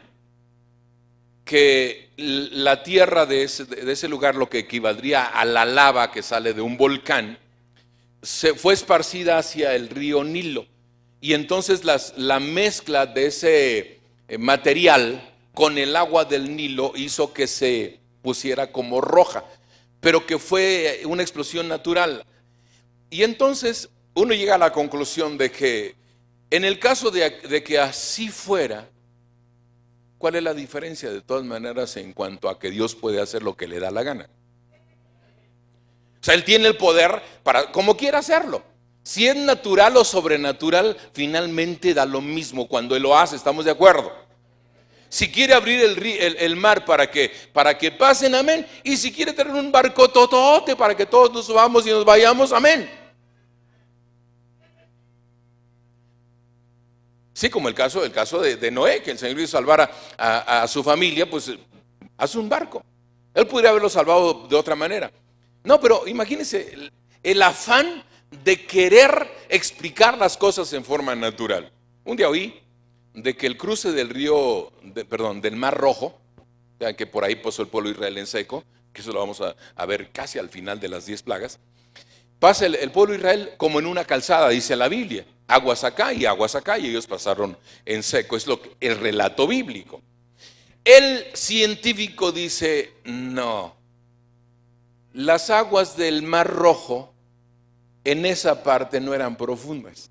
que la tierra de ese lugar, lo que equivaldría a la lava que sale de un volcán, se fue esparcida hacia el río Nilo. Y entonces la mezcla de ese material con el agua del Nilo hizo que se pusiera como roja, pero que fue una explosión natural. Y entonces uno llega a la conclusión de que en el caso de que así fuera, ¿cuál es la diferencia de todas maneras en cuanto a que Dios puede hacer lo que le da la gana? O sea, Él tiene el poder para como quiera hacerlo. Si es natural o sobrenatural, finalmente da lo mismo cuando Él lo hace, ¿estamos de acuerdo? Si quiere abrir el mar para que pasen, amén. Y si quiere tener un barco totote para que todos nos subamos y nos vayamos, amén. Sí, como el caso de Noé, que el Señor hizo salvar a su familia, pues hace un barco. Él podría haberlo salvado de otra manera. No, pero imagínense el afán de querer explicar las cosas en forma natural. Un día oí de que el cruce del del Mar Rojo, ya que por ahí pasó el pueblo de Israel en seco, que eso lo vamos a ver casi al final de las 10 plagas, pasa el pueblo de Israel como en una calzada, dice la Biblia, aguas acá, y ellos pasaron en seco, es el relato bíblico. El científico dice, no, las aguas del Mar Rojo en esa parte no eran profundas.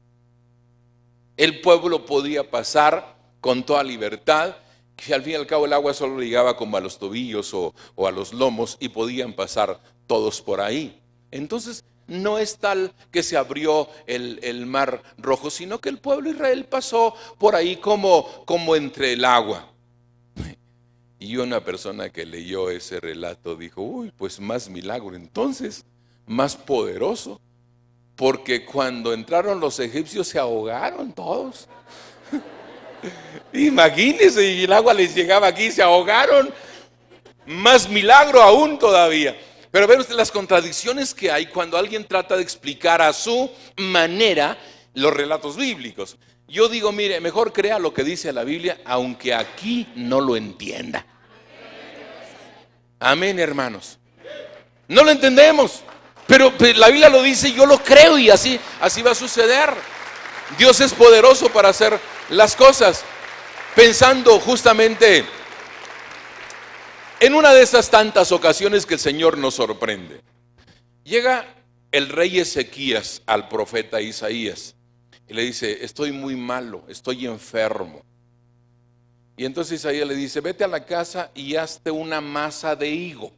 El pueblo podía pasar con toda libertad, que al fin y al cabo el agua solo llegaba como a los tobillos o a los lomos y podían pasar todos por ahí. Entonces no es tal que se abrió el Mar Rojo, sino que el pueblo de Israel pasó por ahí como entre el agua. Y una persona que leyó ese relato dijo, uy, pues más milagro entonces, más poderoso. Porque cuando entraron los egipcios se ahogaron todos. Imagínense, y el agua les llegaba aquí y se ahogaron. Más milagro aún todavía. Pero ven ustedes las contradicciones que hay cuando alguien trata de explicar a su manera los relatos bíblicos. Yo digo, mire, mejor crea lo que dice la Biblia, aunque aquí no lo entienda. Amén, hermanos. No lo entendemos, pero la Biblia lo dice, yo lo creo y así va a suceder. Dios es poderoso para hacer las cosas. Pensando justamente en una de esas tantas ocasiones que el Señor nos sorprende. Llega el rey Ezequías al profeta Isaías y le dice, estoy muy malo, estoy enfermo. Y entonces Isaías le dice, vete a la casa y hazte una masa de higo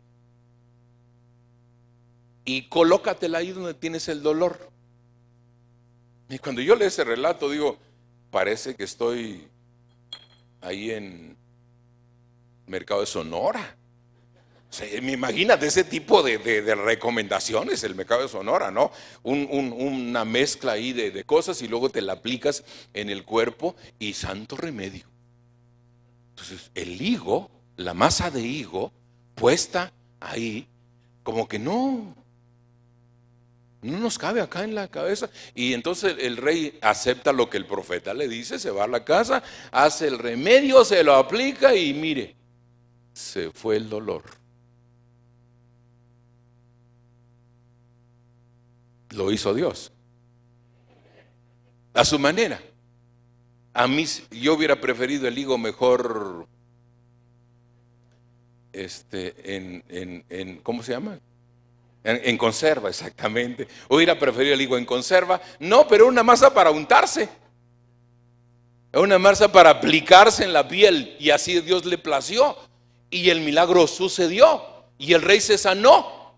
y colócatela ahí donde tienes el dolor. Y cuando yo leo ese relato digo, parece que estoy ahí en Mercado de Sonora. O sea, imagínate ese tipo de recomendaciones, el Mercado de Sonora, ¿no? Una mezcla ahí de cosas y luego te la aplicas en el cuerpo y santo remedio. Entonces el higo, la masa de higo puesta ahí, como que no nos cabe acá en la cabeza. Y entonces el rey acepta lo que el profeta le dice, se va a la casa, hace el remedio, se lo aplica y mire, se fue el dolor. Lo hizo Dios a su manera. A mí, yo hubiera preferido el higo mejor ¿cómo se llama? En conserva, exactamente. Hubiera preferido el higo en conserva. No, pero una masa para untarse. Una masa para aplicarse en la piel. Y así Dios le plació. Y el milagro sucedió. Y el rey se sanó.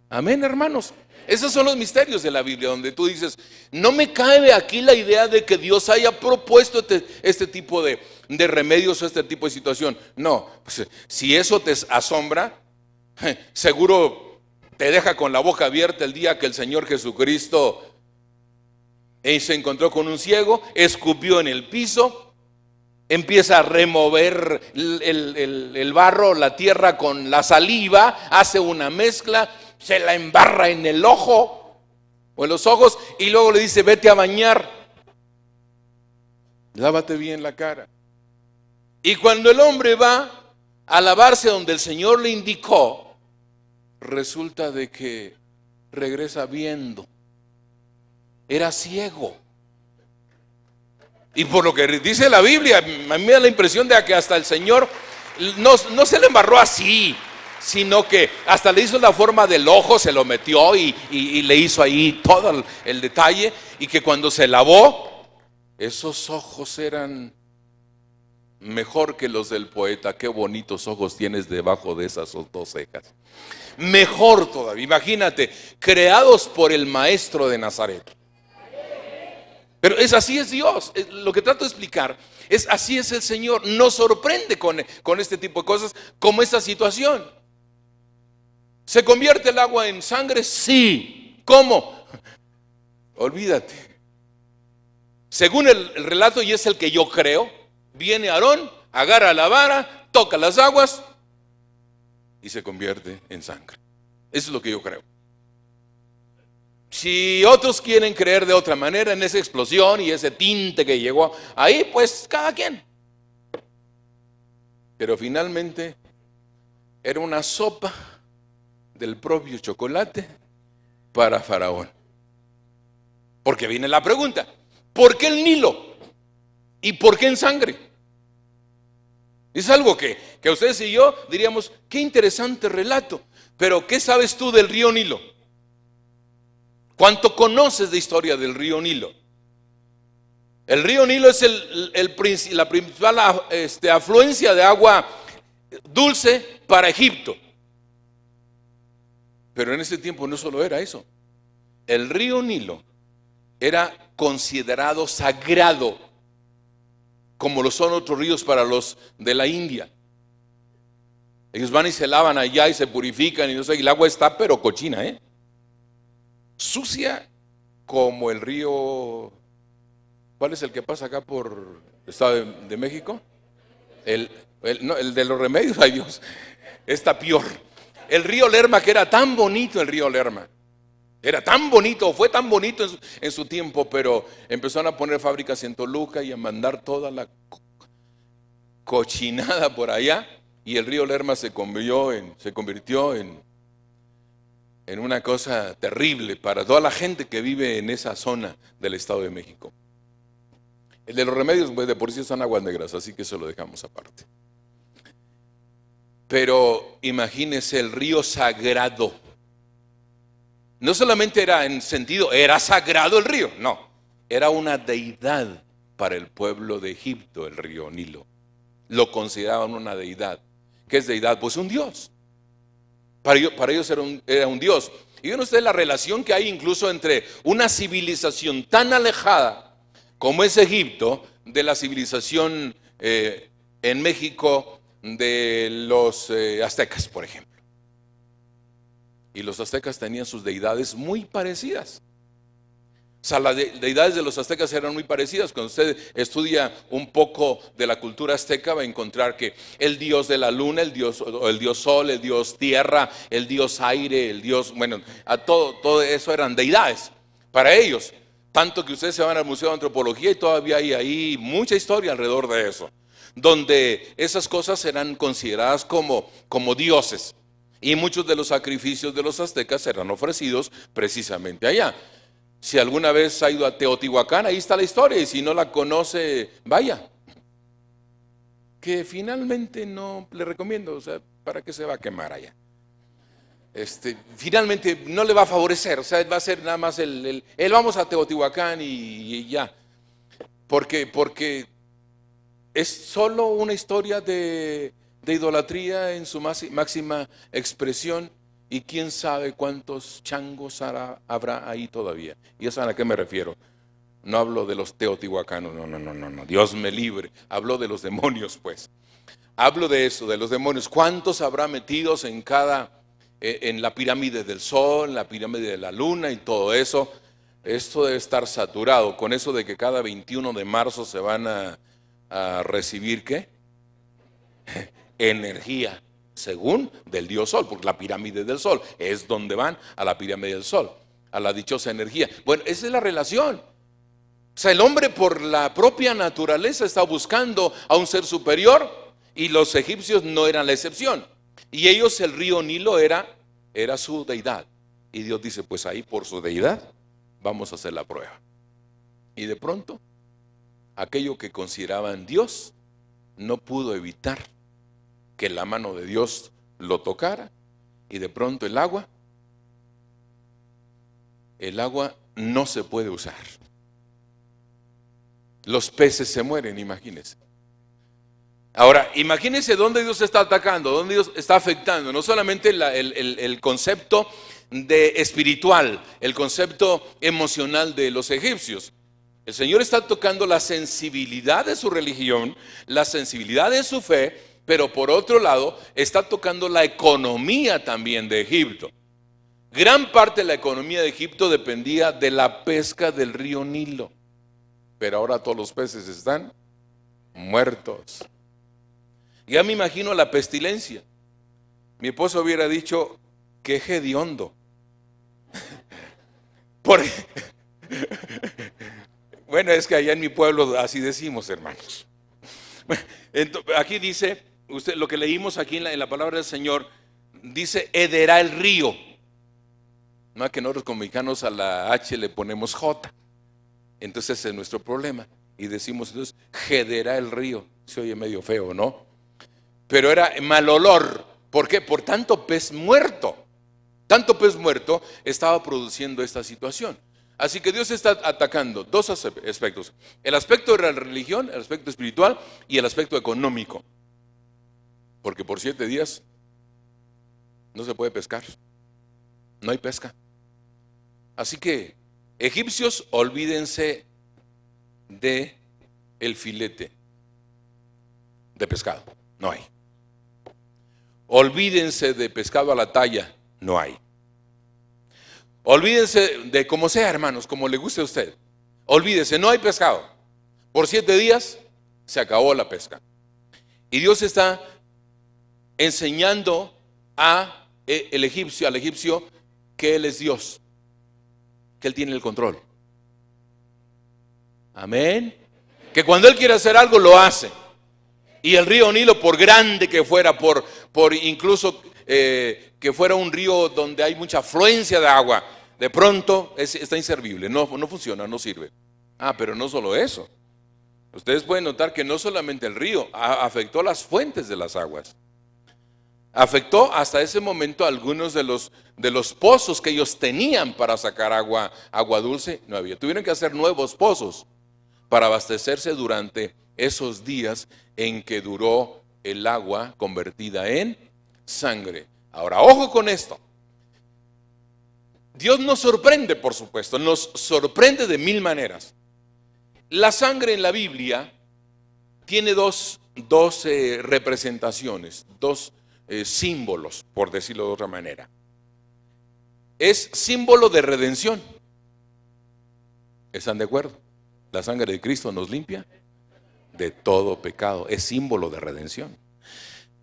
Amén, hermanos. Esos son los misterios de la Biblia, donde tú dices, no me cabe aquí la idea de que Dios haya propuesto este tipo de remedios o este tipo de situación. No, pues, si eso te asombra, seguro te deja con la boca abierta el día que el Señor Jesucristo se encontró con un ciego, escupió en el piso, empieza a remover el barro, la tierra con la saliva, hace una mezcla, se la embarra en el ojo o en los ojos y luego le dice, vete a bañar, lávate bien la cara. Y cuando el hombre va a lavarse donde el Señor le indicó, resulta de que regresa viendo. Era ciego. Y por lo que dice la Biblia, a mí me da la impresión de que hasta el Señor no se le embarró así, sino que hasta le hizo la forma del ojo, se lo metió y le hizo ahí todo el detalle, y que cuando se lavó, esos ojos eran mejor que los del poeta. Qué bonitos ojos tienes debajo de esas dos cejas. Mejor todavía, imagínate, creados por el Maestro de Nazaret. Pero así es Dios. Lo que trato de explicar es así es el Señor. Nos sorprende con este tipo de cosas, como esta situación. ¿Se convierte el agua en sangre? Sí. ¿Cómo? Olvídate. Según el relato, y es el que yo creo, viene Aarón, agarra la vara, toca las aguas y se convierte en sangre. Eso es lo que yo creo. Si otros quieren creer de otra manera en esa explosión y ese tinte que llegó ahí, pues cada quien. Pero finalmente era una sopa del propio chocolate para Faraón. Porque viene la pregunta, ¿por qué el Nilo? ¿Y por qué en sangre? Es algo que ustedes y yo diríamos, qué interesante relato. Pero ¿qué sabes tú del río Nilo? ¿Cuánto conoces de historia del río Nilo? El río Nilo es la principal afluencia de agua dulce para Egipto. Pero en ese tiempo no solo era eso. El río Nilo era considerado sagrado, como lo son otros ríos para los de la India. Ellos van y se lavan allá y se purifican y no sé, y el agua está pero cochina, sucia como el río. ¿Cuál es el que pasa acá por el Estado de México? El de los Remedios, ay Dios, está peor. El río Lerma, que era tan bonito, el río Lerma. Era tan bonito, fue tan bonito en su tiempo, pero empezaron a poner fábricas en Toluca y a mandar toda la cochinada por allá, y el río Lerma se convirtió en una cosa terrible para toda la gente que vive en esa zona del Estado de México. El de los Remedios, pues de por sí son aguas negras, así que eso lo dejamos aparte. Pero imagínese el río sagrado. No solamente era en sentido, era sagrado el río, no, era una deidad para el pueblo de Egipto, el río Nilo. Lo consideraban una deidad. ¿Qué es deidad? Pues un dios. Para ellos era un dios. Y ven ustedes la relación que hay incluso entre una civilización tan alejada como es Egipto, de la civilización en México de los aztecas, por ejemplo. Y los aztecas tenían sus deidades muy parecidas. O sea, las deidades de los aztecas eran muy parecidas. Cuando usted estudia un poco de la cultura azteca, va a encontrar que el dios de la luna, el dios sol, el dios tierra, el dios aire, el dios, bueno, a todo eso eran deidades para ellos. Tanto que ustedes se van al Museo de Antropología y todavía hay ahí mucha historia alrededor de eso, donde esas cosas eran consideradas como dioses. Y muchos de los sacrificios de los aztecas eran ofrecidos precisamente allá. Si alguna vez ha ido a Teotihuacán, ahí está la historia, y si no la conoce, vaya. Que finalmente no le recomiendo, o sea, ¿para qué se va a quemar allá? Finalmente no le va a favorecer, o sea, va a ser nada más el vamos a Teotihuacán y ya. Porque es solo una historia de idolatría en su máxima expresión, y quién sabe cuántos changos habrá ahí todavía. ¿Y eso a qué me refiero? No hablo de los teotihuacanos, no, Dios me libre. Hablo de los demonios, pues. Hablo de eso, de los demonios. ¿Cuántos habrá metidos en la pirámide del sol, en la pirámide de la luna y todo eso? Esto debe estar saturado con eso de que cada 21 de marzo se van a recibir, ¿qué? Energía, según del dios sol, porque la pirámide del sol es donde van, a la pirámide del sol, a la dichosa energía. Bueno, esa es la relación. O sea, el hombre por la propia naturaleza está buscando a un ser superior, y los egipcios no eran la excepción. Y ellos, el río Nilo era su deidad. Y Dios dice, pues ahí por su deidad vamos a hacer la prueba. Y de pronto, aquello que consideraban Dios no pudo evitar que la mano de Dios lo tocara, y de pronto el agua no se puede usar. Los peces se mueren, imagínense. Ahora, imagínense dónde Dios está atacando, dónde Dios está afectando. No solamente el concepto espiritual, el concepto emocional de los egipcios. El Señor está tocando la sensibilidad de su religión, la sensibilidad de su fe, pero por otro lado está tocando la economía también de Egipto. Gran parte de la economía de Egipto dependía de la pesca del río Nilo. pero ahora todos los peces están muertos. Ya me imagino la pestilencia. Mi esposo hubiera dicho, qué hediondo. Bueno, es que allá en mi pueblo así decimos, hermanos. Aquí dice, lo que leímos aquí en la palabra del Señor, dice, hederá el río. No es que nosotros como mexicanos a la H le ponemos J. Entonces ese es nuestro problema. Y decimos entonces, hederá el río. Se oye medio feo, ¿no? Pero era mal olor. ¿Por qué? Por tanto pez muerto. Tanto pez muerto estaba produciendo esta situación. Así que Dios está atacando dos aspectos. El aspecto de la religión, el aspecto espiritual y el aspecto económico. Porque por 7 días no se puede pescar. No hay pesca. Así que, egipcios, olvídense de el filete de pescado. No hay. Olvídense de pescado a la talla. No hay. Olvídense de como sea, hermanos, como le guste a usted. Olvídense, no hay pescado. Por 7 días se acabó la pesca. Y Dios está enseñando al egipcio que Él es Dios, que Él tiene el control. Amén. Que cuando Él quiere hacer algo, lo hace. Y el río Nilo, por grande que fuera, por incluso que fuera un río donde hay mucha afluencia de agua, de pronto está inservible, no funciona, no sirve. Pero no solo eso. Ustedes pueden notar que no solamente el río, afectó las fuentes de las aguas. Afectó hasta ese momento algunos de los pozos que ellos tenían para sacar agua dulce, no había. Tuvieron que hacer nuevos pozos para abastecerse durante esos días en que duró el agua convertida en sangre. Ahora, ojo con esto. Dios nos sorprende, por supuesto, nos sorprende de 1000 maneras. La sangre en la Biblia tiene dos representaciones, dos símbolos, por decirlo de otra manera. Es símbolo de redención. ¿Están de acuerdo? La sangre de Cristo nos limpia de todo pecado. Es símbolo de redención.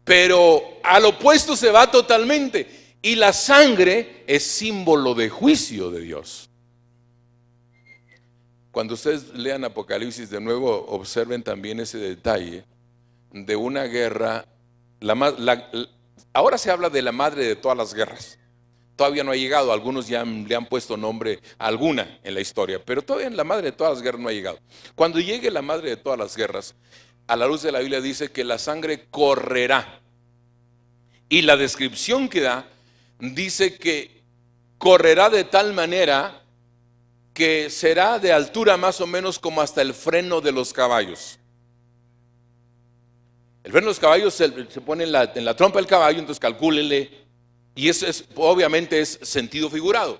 Pero al opuesto se va totalmente. Y la sangre es símbolo de juicio de Dios. Cuando ustedes lean Apocalipsis de nuevo, observen también ese detalle de una guerra. Ahora se habla de la madre de todas las guerras. Todavía no ha llegado, algunos ya le han puesto nombre a alguna en la historia, pero todavía la madre de todas las guerras no ha llegado. Cuando llegue la madre de todas las guerras, a la luz de la Biblia dice que la sangre correrá. Y la descripción que da dice que correrá de tal manera que será de altura más o menos como hasta el freno de los caballos. El freno de los caballos se pone en la trompa del caballo, entonces calcúlenle. Y eso obviamente es sentido figurado.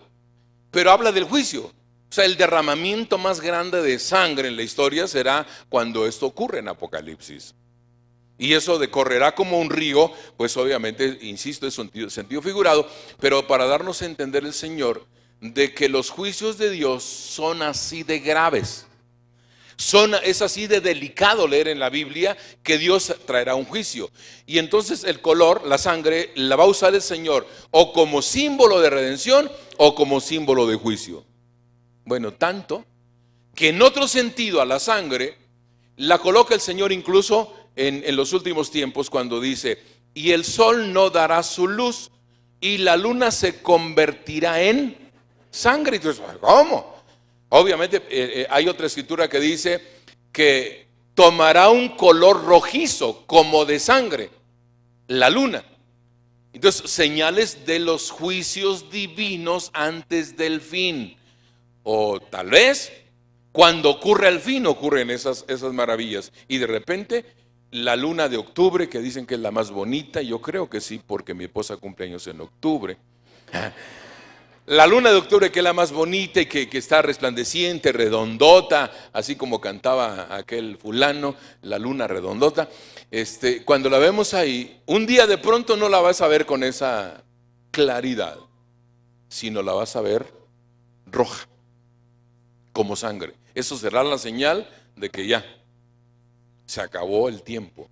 Pero habla del juicio. O sea, el derramamiento más grande de sangre en la historia será cuando esto ocurre en Apocalipsis. Y eso de correrá como un río, pues obviamente, insisto, es sentido figurado, pero para darnos a entender el Señor de que los juicios de Dios son así de graves. Es así de delicado leer en la Biblia que Dios traerá un juicio. Y entonces el color, la sangre, la va a usar el Señor o como símbolo de redención o como símbolo de juicio. Bueno, tanto que en otro sentido a la sangre la coloca el Señor incluso en los últimos tiempos cuando dice: y el sol no dará su luz y la luna se convertirá en sangre. Y tú dices, ¿cómo? Obviamente hay otra escritura que dice que tomará un color rojizo como de sangre, la luna. Entonces, señales de los juicios divinos antes del fin. O tal vez cuando ocurre el fin ocurren esas maravillas. Y de repente la luna de octubre, que dicen que es la más bonita, yo creo que sí, porque mi esposa cumple años en octubre. La luna de octubre, que es la más bonita y que está resplandeciente, redondota, así como cantaba aquel fulano, la luna redondota. Cuando la vemos ahí, un día de pronto no la vas a ver con esa claridad, sino la vas a ver roja, como sangre. Eso será la señal de que ya se acabó el tiempo.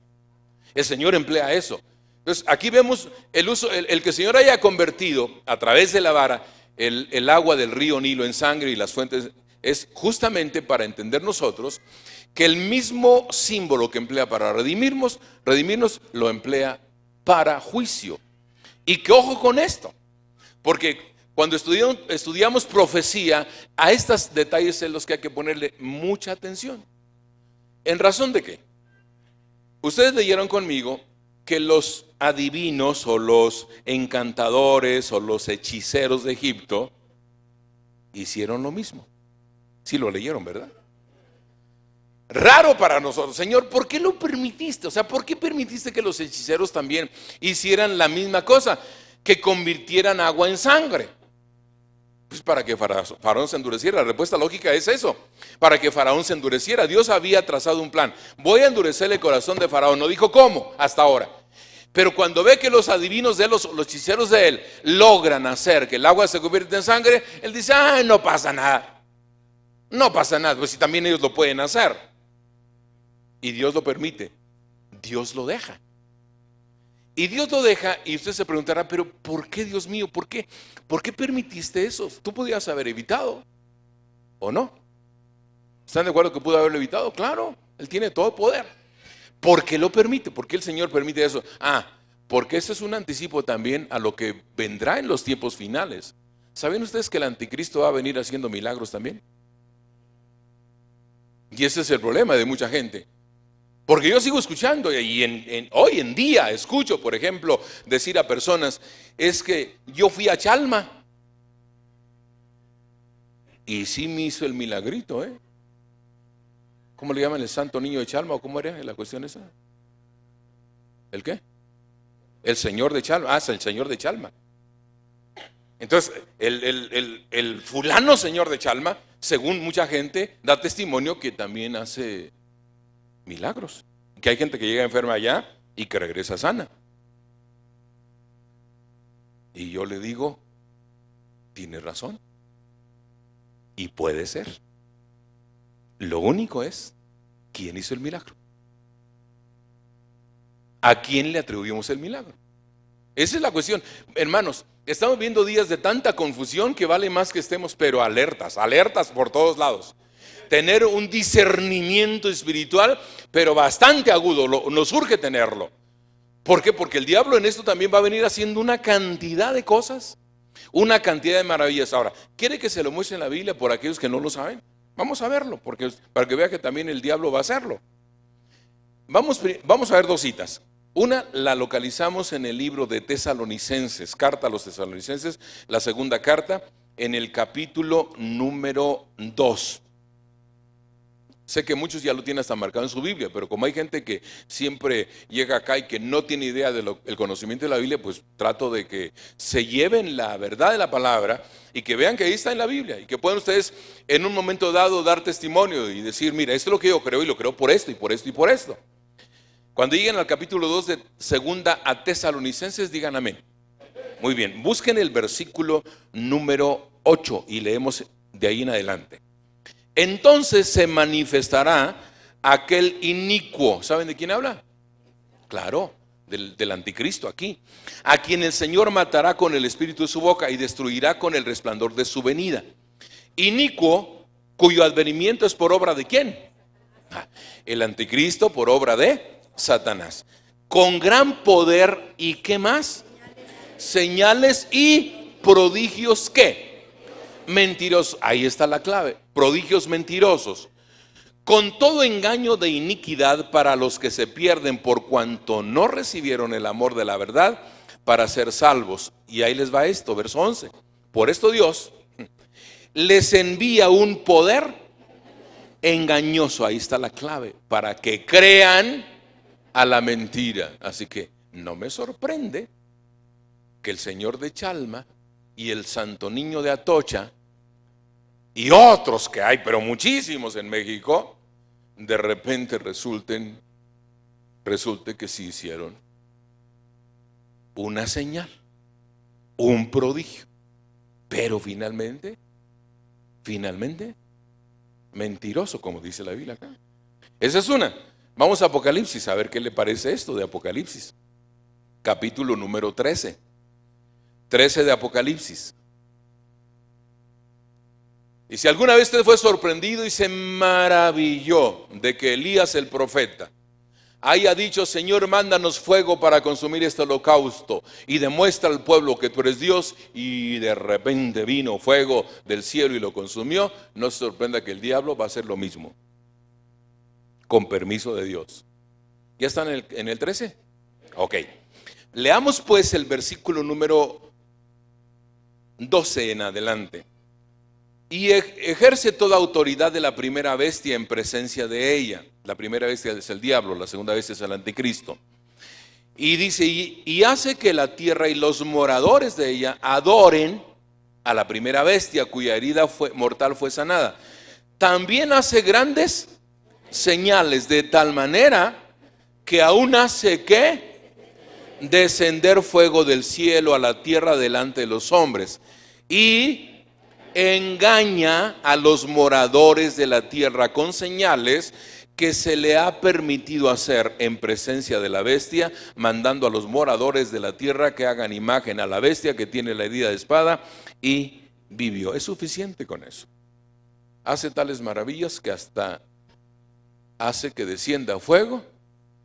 El Señor emplea eso. Entonces aquí vemos el uso, el que el Señor haya convertido a través de la vara el agua del río Nilo en sangre y las fuentes, es justamente para entender nosotros que el mismo símbolo que emplea para redimirnos lo emplea para juicio. Y que ojo con esto, porque cuando estudiamos profecía, a estos detalles en los que hay que ponerle mucha atención. ¿En razón de qué? Ustedes leyeron conmigo que los adivinos o los encantadores o los hechiceros de Egipto hicieron lo mismo. Sí lo leyeron, ¿verdad? Raro para nosotros. Señor, ¿por qué lo permitiste? O sea, ¿por qué permitiste que los hechiceros también hicieran la misma cosa? Que convirtieran agua en sangre. Pues para que Faraón se endureciera. La respuesta lógica es eso. Para que Faraón se endureciera. Dios había trazado un plan. Voy a endurecer el corazón de Faraón. No dijo cómo hasta ahora. Pero cuando ve que los adivinos de él, los hechiceros de él, logran hacer que el agua se convierta en sangre, él dice, no pasa nada. No pasa nada. Pues si también ellos lo pueden hacer. Y Dios lo permite. Dios lo deja. Y Dios lo deja, y usted se preguntará, pero ¿por qué, Dios mío? ¿Por qué? ¿Por qué permitiste eso? Tú podías haber evitado, ¿o no? ¿Están de acuerdo que pudo haberlo evitado? Claro, Él tiene todo el poder. ¿Por qué lo permite? ¿Por qué el Señor permite eso? Porque ese es un anticipo también a lo que vendrá en los tiempos finales. ¿Saben ustedes que el anticristo va a venir haciendo milagros también? Y ese es el problema de mucha gente. Porque yo sigo escuchando y hoy en día escucho, por ejemplo, decir a personas, es que yo fui a Chalma y sí me hizo el milagrito, ¿eh? ¿Cómo le llaman el santo niño de Chalma o cómo era la cuestión esa? ¿El qué? El señor de Chalma, es el señor de Chalma. Entonces, el fulano señor de Chalma, según mucha gente, da testimonio que también hace milagros, que hay gente que llega enferma allá y que regresa sana. Y yo le digo, tiene razón, y puede ser. Lo único es, ¿quién hizo el milagro? ¿A quién le atribuimos el milagro? Esa es la cuestión. Hermanos, estamos viendo días de tanta confusión que vale más que estemos, pero alertas por todos lados. Tener un discernimiento espiritual, pero bastante agudo, nos urge tenerlo. ¿Por qué? Porque el diablo en esto también va a venir haciendo una cantidad de cosas, una cantidad de maravillas. Ahora, ¿quiere que se lo muestre en la Biblia por aquellos que no lo saben? Vamos a verlo, para que vea que también el diablo va a hacerlo. Vamos a ver dos citas. Una la localizamos en el libro de Tesalonicenses, carta a los Tesalonicenses, la segunda carta, en el capítulo número 2. Sé que muchos ya lo tienen hasta marcado en su Biblia, pero como hay gente que siempre llega acá y que no tiene idea del conocimiento de la Biblia, pues trato de que se lleven la verdad de la palabra y que vean que ahí está en la Biblia y que puedan ustedes en un momento dado dar testimonio y decir, mira, esto es lo que yo creo y lo creo por esto y por esto y por esto. Cuando lleguen al capítulo 2 de segunda a Tesalonicenses, digan amén. Muy bien, busquen el versículo número 8 y leemos de ahí en adelante. Entonces se manifestará aquel inicuo. ¿Saben de quién habla? Claro, del anticristo aquí. A quien el Señor matará con el espíritu de su boca y destruirá con el resplandor de su venida. Inicuo, cuyo advenimiento es por obra de ¿quién? El anticristo por obra de Satanás. Con gran poder y ¿qué más? Señales y prodigios ¿qué? Mentirosos, ahí está la clave, prodigios mentirosos, con todo engaño de iniquidad para los que se pierden por cuanto no recibieron el amor de la verdad para ser salvos. Y ahí les va esto, verso 11. Por esto Dios les envía un poder engañoso, ahí está la clave, para que crean a la mentira. Así que no me sorprende que el señor de Chalma y el santo niño de Atocha y otros que hay, pero muchísimos en México, de repente resulte que sí hicieron una señal, un prodigio, pero finalmente, Mentiroso, como dice la Biblia acá. Esa es una. Vamos a Apocalipsis, a ver qué le parece esto de Apocalipsis. Capítulo número 13. 13 de Apocalipsis. Y si alguna vez usted fue sorprendido y se maravilló de que Elías el profeta haya dicho: Señor, mándanos fuego para consumir este holocausto, y demuestra al pueblo que tú eres Dios, y de repente vino fuego del cielo y lo consumió, no se sorprenda que el diablo va a hacer lo mismo, con permiso de Dios. ¿Ya están en el 13? Ok. Leamos pues el versículo número 12 en adelante. Y ejerce toda autoridad de la primera bestia en presencia de ella. La primera bestia es el diablo, la segunda bestia es el anticristo. Y dice, y hace que la tierra y los moradores de ella adoren a la primera bestia, cuya herida mortal fue sanada. También hace grandes señales, de tal manera que aún hace que descender fuego del cielo a la tierra delante de los hombres, y engaña a los moradores de la tierra con señales que se le ha permitido hacer en presencia de la bestia, mandando a los moradores de la tierra que hagan imagen a la bestia que tiene la herida de espada y vivió. Es suficiente con eso. Hace tales maravillas que hasta hace que descienda fuego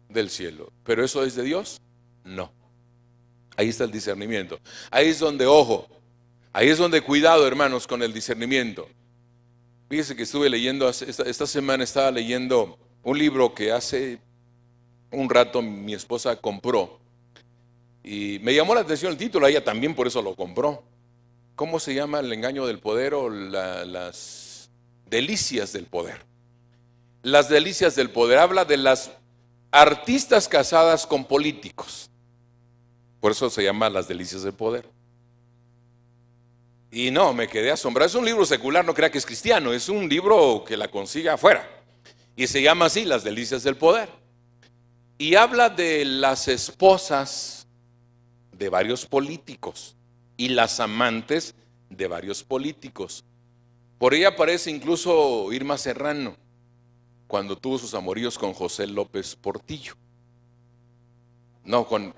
del cielo. ¿Pero eso es de Dios? No. Ahí está el discernimiento. Ahí es donde, ojo, ahí es donde cuidado, hermanos, con el discernimiento. Fíjese que estuve leyendo, esta semana estaba leyendo un libro que hace un rato mi esposa compró. Y me llamó la atención el título, ella también por eso lo compró. ¿Cómo se llama? El engaño del poder, o las delicias del poder. Las delicias del poder. Habla de las artistas casadas con políticos. Por eso se llama Las delicias del poder. Y no, me quedé asombrado. Es un libro secular, no crea que es cristiano. Es un libro que la consiga afuera. Y se llama así, Las delicias del poder. Y habla de las esposas de varios políticos y las amantes de varios políticos. Por ella aparece incluso Irma Serrano, cuando tuvo sus amoríos con José López Portillo. No, con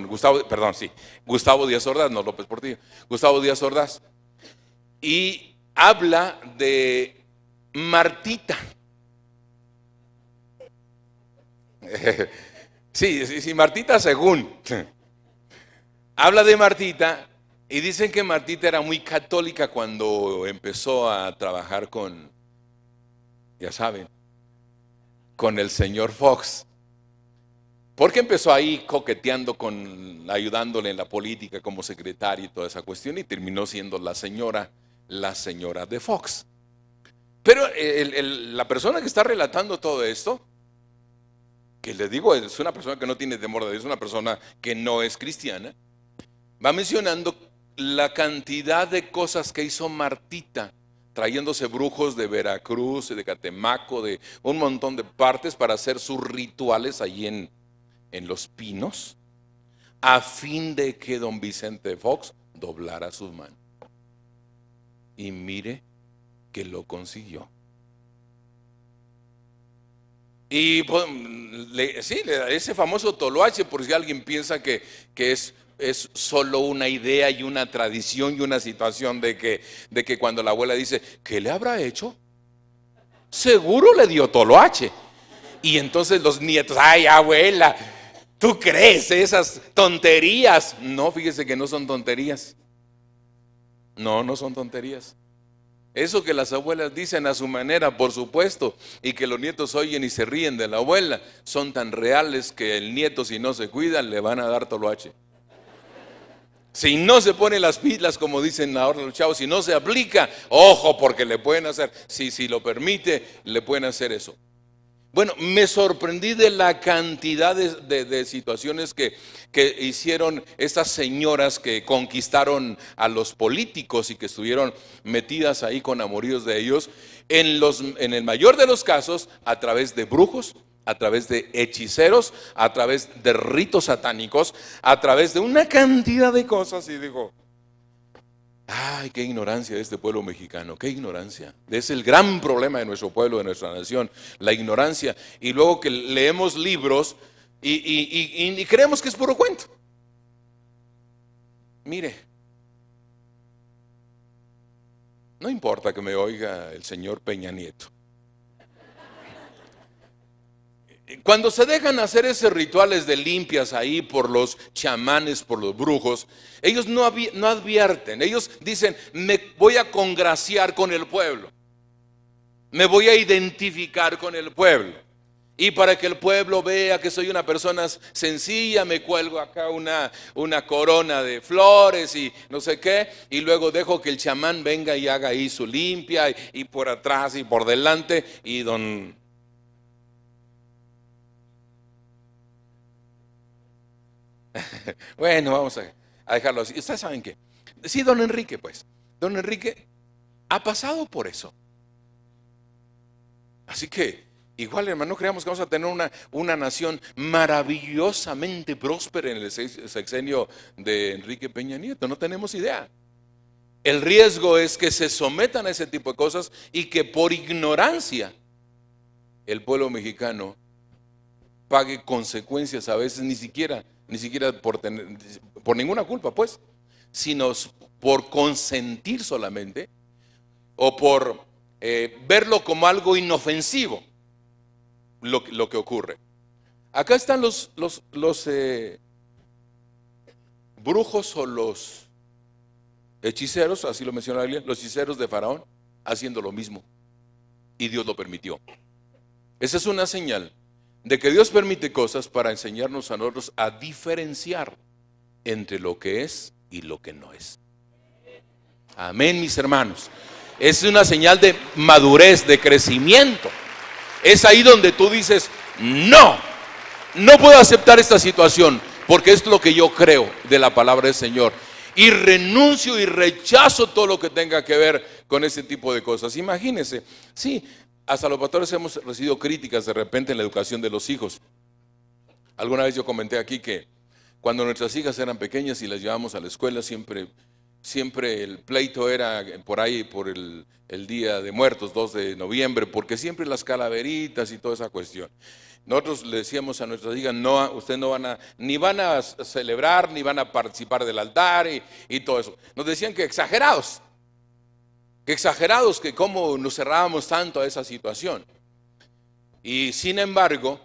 Gustavo, Gustavo Díaz Ordaz, no López Portillo, Gustavo Díaz Ordaz. Y habla de Martita. Sí, Martita según. Habla de Martita y dicen que Martita era muy católica cuando empezó a trabajar con, ya saben, con el señor Fox. Porque empezó ahí coqueteando ayudándole en la política como secretaria y toda esa cuestión, y terminó siendo la señora de Fox. Pero la persona que está relatando todo esto, que les digo, es una persona que no tiene temor de Dios, es una persona que no es cristiana, va mencionando la cantidad de cosas que hizo Martita, trayéndose brujos de Veracruz, de Catemaco, de un montón de partes para hacer sus rituales allí en Los Pinos, a fin de que don Vicente Fox doblara sus manos. Y mire que lo consiguió. Y pues, ese famoso toloache, por si alguien piensa que es solo una idea y una tradición y una situación de que cuando la abuela dice, ¿qué le habrá hecho? Seguro le dio toloache. Y entonces los nietos, ay abuela, ¿tú crees esas tonterías? No, fíjese que no son tonterías. No son tonterías. Eso que las abuelas dicen a su manera, por supuesto, y que los nietos oyen y se ríen de la abuela, son tan reales que el nieto, si no se cuida, le van a dar toloache. Si no se pone las pilas, como dicen ahora los chavos, si no se aplica, ojo, porque le pueden hacer, si lo permite, le pueden hacer eso. Bueno, me sorprendí de la cantidad de situaciones que hicieron estas señoras que conquistaron a los políticos y que estuvieron metidas ahí con amoríos de ellos, en el mayor de los casos, a través de brujos, a través de hechiceros, a través de ritos satánicos, a través de una cantidad de cosas. Y digo, Ay, qué ignorancia de este pueblo mexicano, qué ignorancia. Es el gran problema de nuestro pueblo, de nuestra nación, la ignorancia. Y luego que leemos libros y creemos que es puro cuento. Mire, no importa que me oiga el señor Peña Nieto. Cuando se dejan hacer esos rituales de limpias ahí por los chamanes, por los brujos, ellos no advierten, ellos dicen, me voy a congraciar con el pueblo, me voy a identificar con el pueblo. Y para que el pueblo vea que soy una persona sencilla, me cuelgo acá una corona de flores y no sé qué, y luego dejo que el chamán venga y haga ahí su limpia, y por atrás y por delante, y bueno, vamos a dejarlo así. ¿Ustedes saben qué? Sí, don Enrique, pues. Don Enrique ha pasado por eso. Así que, igual, hermano, no creamos que vamos a tener una nación maravillosamente próspera en el sexenio de Enrique Peña Nieto. No tenemos idea. El riesgo es que se sometan a ese tipo de cosas y que por ignorancia el pueblo mexicano pague consecuencias a veces ni siquiera por ninguna culpa, pues, sino por consentir solamente o por verlo como algo inofensivo lo que ocurre. Acá están los brujos o los hechiceros, así lo menciona la Biblia, los hechiceros de Faraón, haciendo lo mismo. Y Dios lo permitió. Esa es una señal de que Dios permite cosas para enseñarnos a nosotros a diferenciar entre lo que es y lo que no es. Amén, mis hermanos. Es una señal de madurez, de crecimiento. Es ahí donde tú dices, no puedo aceptar esta situación, porque es lo que yo creo de la palabra del Señor. Y renuncio y rechazo todo lo que tenga que ver con ese tipo de cosas. Imagínense, sí, hasta los pastores hemos recibido críticas de repente en la educación de los hijos. Alguna vez yo comenté aquí que cuando nuestras hijas eran pequeñas y las llevábamos a la escuela, siempre el pleito era por ahí, por el Día de Muertos, 2 de noviembre, porque siempre las calaveritas y toda esa cuestión. Nosotros le decíamos a nuestras hijas, no, ustedes ni van a celebrar, ni van a participar del altar y todo eso. Nos decían que exagerados, que cómo nos cerrábamos tanto a esa situación. Y sin embargo,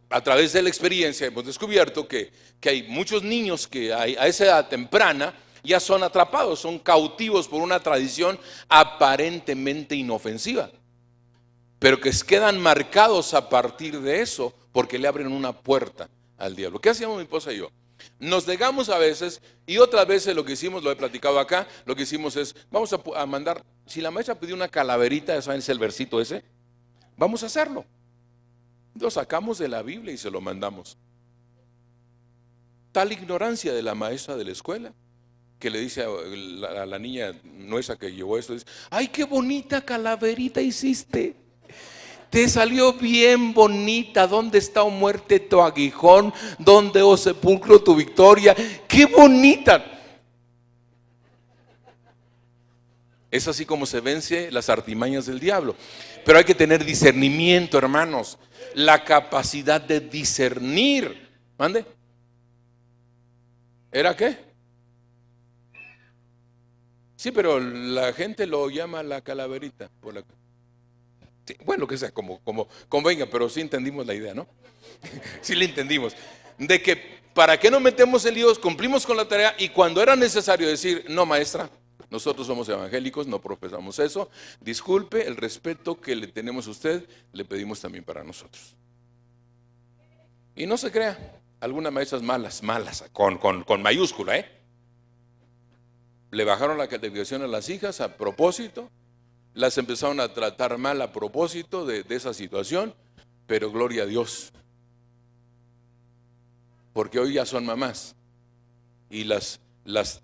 a través de la experiencia hemos descubierto que hay muchos niños que a esa edad temprana ya son atrapados, son cautivos por una tradición aparentemente inofensiva, pero que quedan marcados a partir de eso porque le abren una puerta al diablo. ¿Qué hacíamos mi esposa y yo? Nos negamos a veces y otras veces lo que hicimos, lo he platicado acá, lo que hicimos es, vamos a mandar, si la maestra pidió una calaverita, ¿saben el versito ese? Vamos a hacerlo. Lo sacamos de la Biblia y se lo mandamos. Tal ignorancia de la maestra de la escuela, que le dice a la niña nuestra que llevó esto, dice, ay, qué bonita calaverita hiciste. Te salió bien bonita. ¿Dónde está, o muerte, tu aguijón? ¿Dónde, o sepulcro, tu victoria? ¡Qué bonita! Es así como se vence las artimañas del diablo. Pero hay que tener discernimiento, hermanos. La capacidad de discernir. ¿Mande? ¿Era qué? Sí, pero la gente lo llama la calaverita. Sí, bueno, que sea como venga, pero sí entendimos la idea, ¿no? Sí le entendimos. De que para qué nos metemos en líos, cumplimos con la tarea y cuando era necesario decir, no, maestra, nosotros somos evangélicos, no profesamos eso, disculpe, el respeto que le tenemos a usted, le pedimos también para nosotros. Y no se crea, algunas maestras malas, con mayúscula, le bajaron la calificación a las hijas a propósito, las empezaron a tratar mal a propósito de esa situación, pero gloria a Dios, porque hoy ya son mamás, y las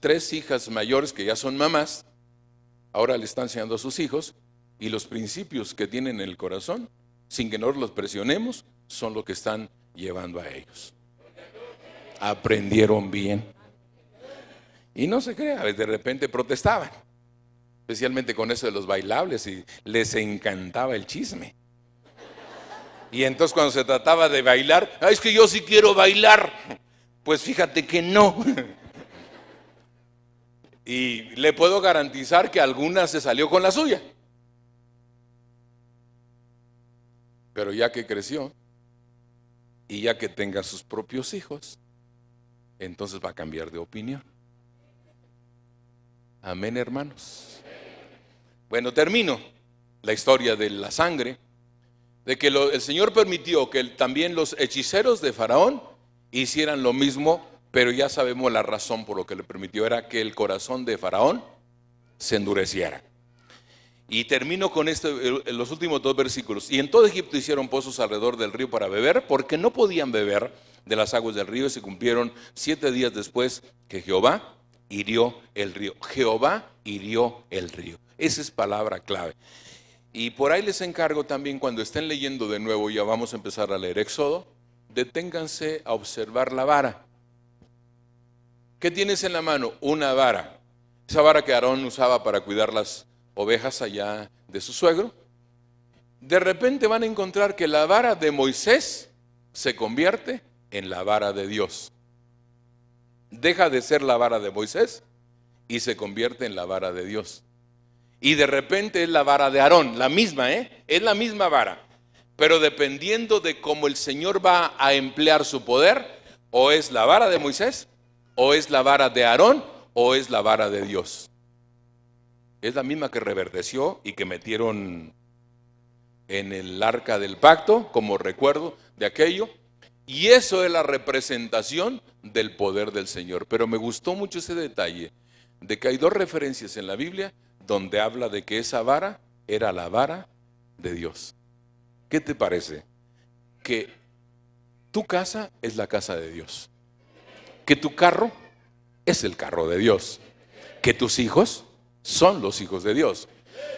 3 hijas mayores que ya son mamás, ahora le están enseñando a sus hijos, y los principios que tienen en el corazón, sin que nosotros los presionemos, son lo que están llevando a ellos. Aprendieron bien. Y no se crea, de repente protestaban, especialmente con eso de los bailables, y les encantaba el chisme. Y entonces cuando se trataba de bailar, es que yo sí quiero bailar. Pues fíjate que no. Y le puedo garantizar que alguna se salió con la suya. Pero ya que creció y ya que tenga sus propios hijos, entonces va a cambiar de opinión. Amén, hermanos. Bueno, termino la historia de la sangre, de que el Señor permitió que también los hechiceros de Faraón hicieran lo mismo, pero ya sabemos la razón por lo que le permitió, era que el corazón de Faraón se endureciera. Y termino con los últimos 2 versículos. Y en todo Egipto hicieron pozos alrededor del río para beber, porque no podían beber de las aguas del río, y se cumplieron 7 días después que Jehová hirió el río. Jehová hirió el río. Esa es palabra clave. Y por ahí les encargo también, cuando estén leyendo de nuevo, ya vamos a empezar a leer Éxodo, deténganse a observar la vara. ¿Qué tienes en la mano? Una vara. Esa vara que Aarón usaba para cuidar las ovejas allá de su suegro. De repente van a encontrar que la vara de Moisés se convierte en la vara de Dios. Deja de ser la vara de Moisés y se convierte en la vara de Dios. Y de repente es la vara de Aarón, la misma, es la misma vara. Pero dependiendo de cómo el Señor va a emplear su poder, o es la vara de Moisés, o es la vara de Aarón, o es la vara de Dios. Es la misma que reverdeció y que metieron en el arca del pacto, como recuerdo de aquello. Y eso es la representación del poder del Señor. Pero me gustó mucho ese detalle de que hay 2 referencias en la Biblia donde habla de que esa vara era la vara de Dios. ¿Qué te parece? Que tu casa es la casa de Dios, que tu carro es el carro de Dios, que tus hijos son los hijos de Dios,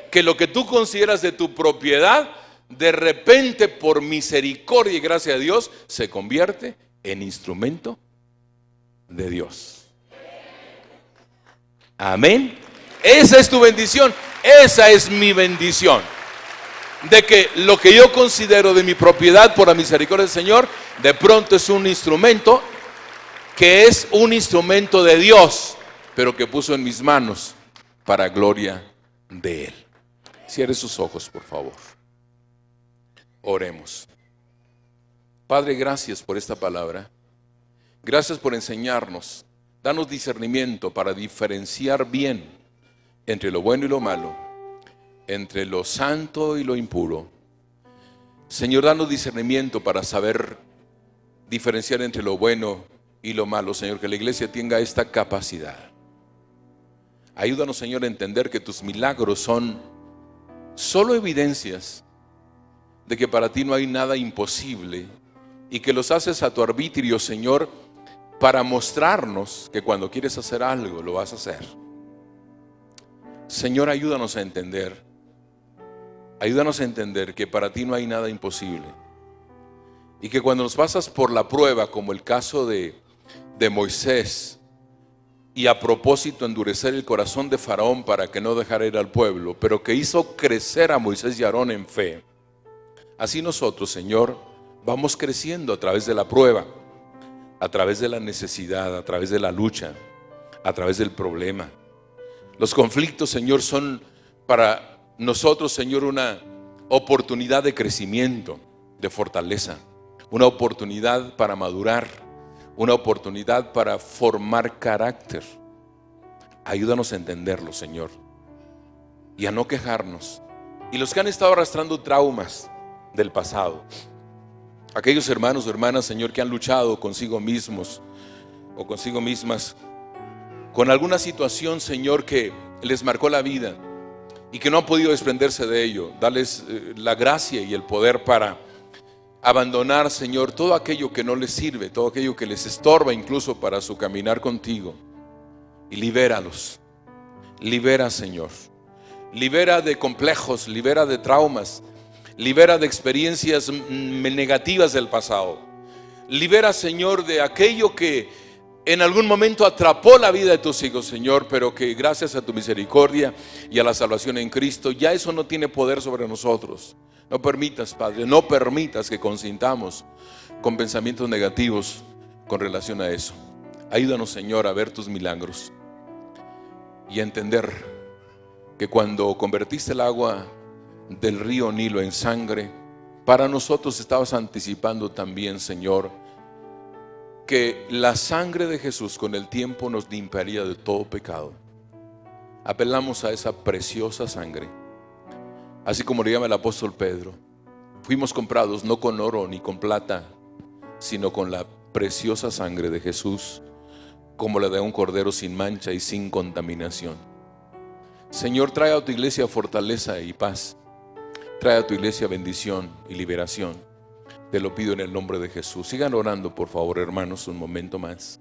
que lo que tú consideras de tu propiedad, de repente por misericordia y gracia de Dios, se convierte en instrumento de Dios. Amén. Esa es tu bendición, esa es mi bendición. De que lo que yo considero de mi propiedad por la misericordia del Señor, de pronto es un instrumento que es un instrumento de Dios, pero que puso en mis manos para gloria de Él. Cierre sus ojos, por favor. Oremos. Padre, gracias por esta palabra. Gracias por enseñarnos. Danos discernimiento para diferenciar bien entre lo bueno y lo malo, entre lo santo y lo impuro. Señor, danos discernimiento para saber diferenciar entre lo bueno y lo malo. Señor, que la iglesia tenga esta capacidad. Ayúdanos, Señor, a entender que tus milagros son solo evidencias de que para ti no hay nada imposible, y que los haces a tu arbitrio, Señor, para mostrarnos que cuando quieres hacer algo, lo vas a hacer. Señor, ayúdanos a entender que para ti no hay nada imposible, y que cuando nos pasas por la prueba, como el caso de Moisés, y a propósito endurecer el corazón de Faraón para que no dejara ir al pueblo, pero que hizo crecer a Moisés y a Aarón en fe, así nosotros, Señor, vamos creciendo a través de la prueba, a través de la necesidad, a través de la lucha, a través del problema. Los conflictos, Señor, son para nosotros, Señor, una oportunidad de crecimiento, de fortaleza, una oportunidad para madurar, una oportunidad para formar carácter. Ayúdanos a entenderlo, Señor, y a no quejarnos. Y los que han estado arrastrando traumas del pasado, aquellos hermanos o hermanas, Señor, que han luchado consigo mismos o consigo mismas con alguna situación, Señor, que les marcó la vida y que no han podido desprenderse de ello, dales la gracia y el poder para abandonar, Señor, todo aquello que no les sirve, todo aquello que les estorba incluso para su caminar contigo, y libéralos. Libera, Señor, libera de complejos, libera de traumas, libera de experiencias negativas del pasado. Libera, Señor, de aquello que en algún momento atrapó la vida de tus hijos, Señor, pero que gracias a tu misericordia y a la salvación en Cristo, ya eso no tiene poder sobre nosotros. No permitas, Padre, no permitas que consintamos con pensamientos negativos con relación a eso. Ayúdanos, Señor, a ver tus milagros y a entender que cuando convertiste el agua del río Nilo en sangre, para nosotros estabas anticipando también, Señor, que la sangre de Jesús con el tiempo nos limpiaría de todo pecado. Apelamos a esa preciosa sangre, así como le llama el apóstol Pedro. Fuimos comprados no con oro ni con plata, sino con la preciosa sangre de Jesús, como la de un cordero sin mancha y sin contaminación. Señor, trae a tu iglesia fortaleza y paz. Trae a tu iglesia bendición y liberación. Te lo pido en el nombre de Jesús. Sigan orando, por favor, hermanos, un momento más.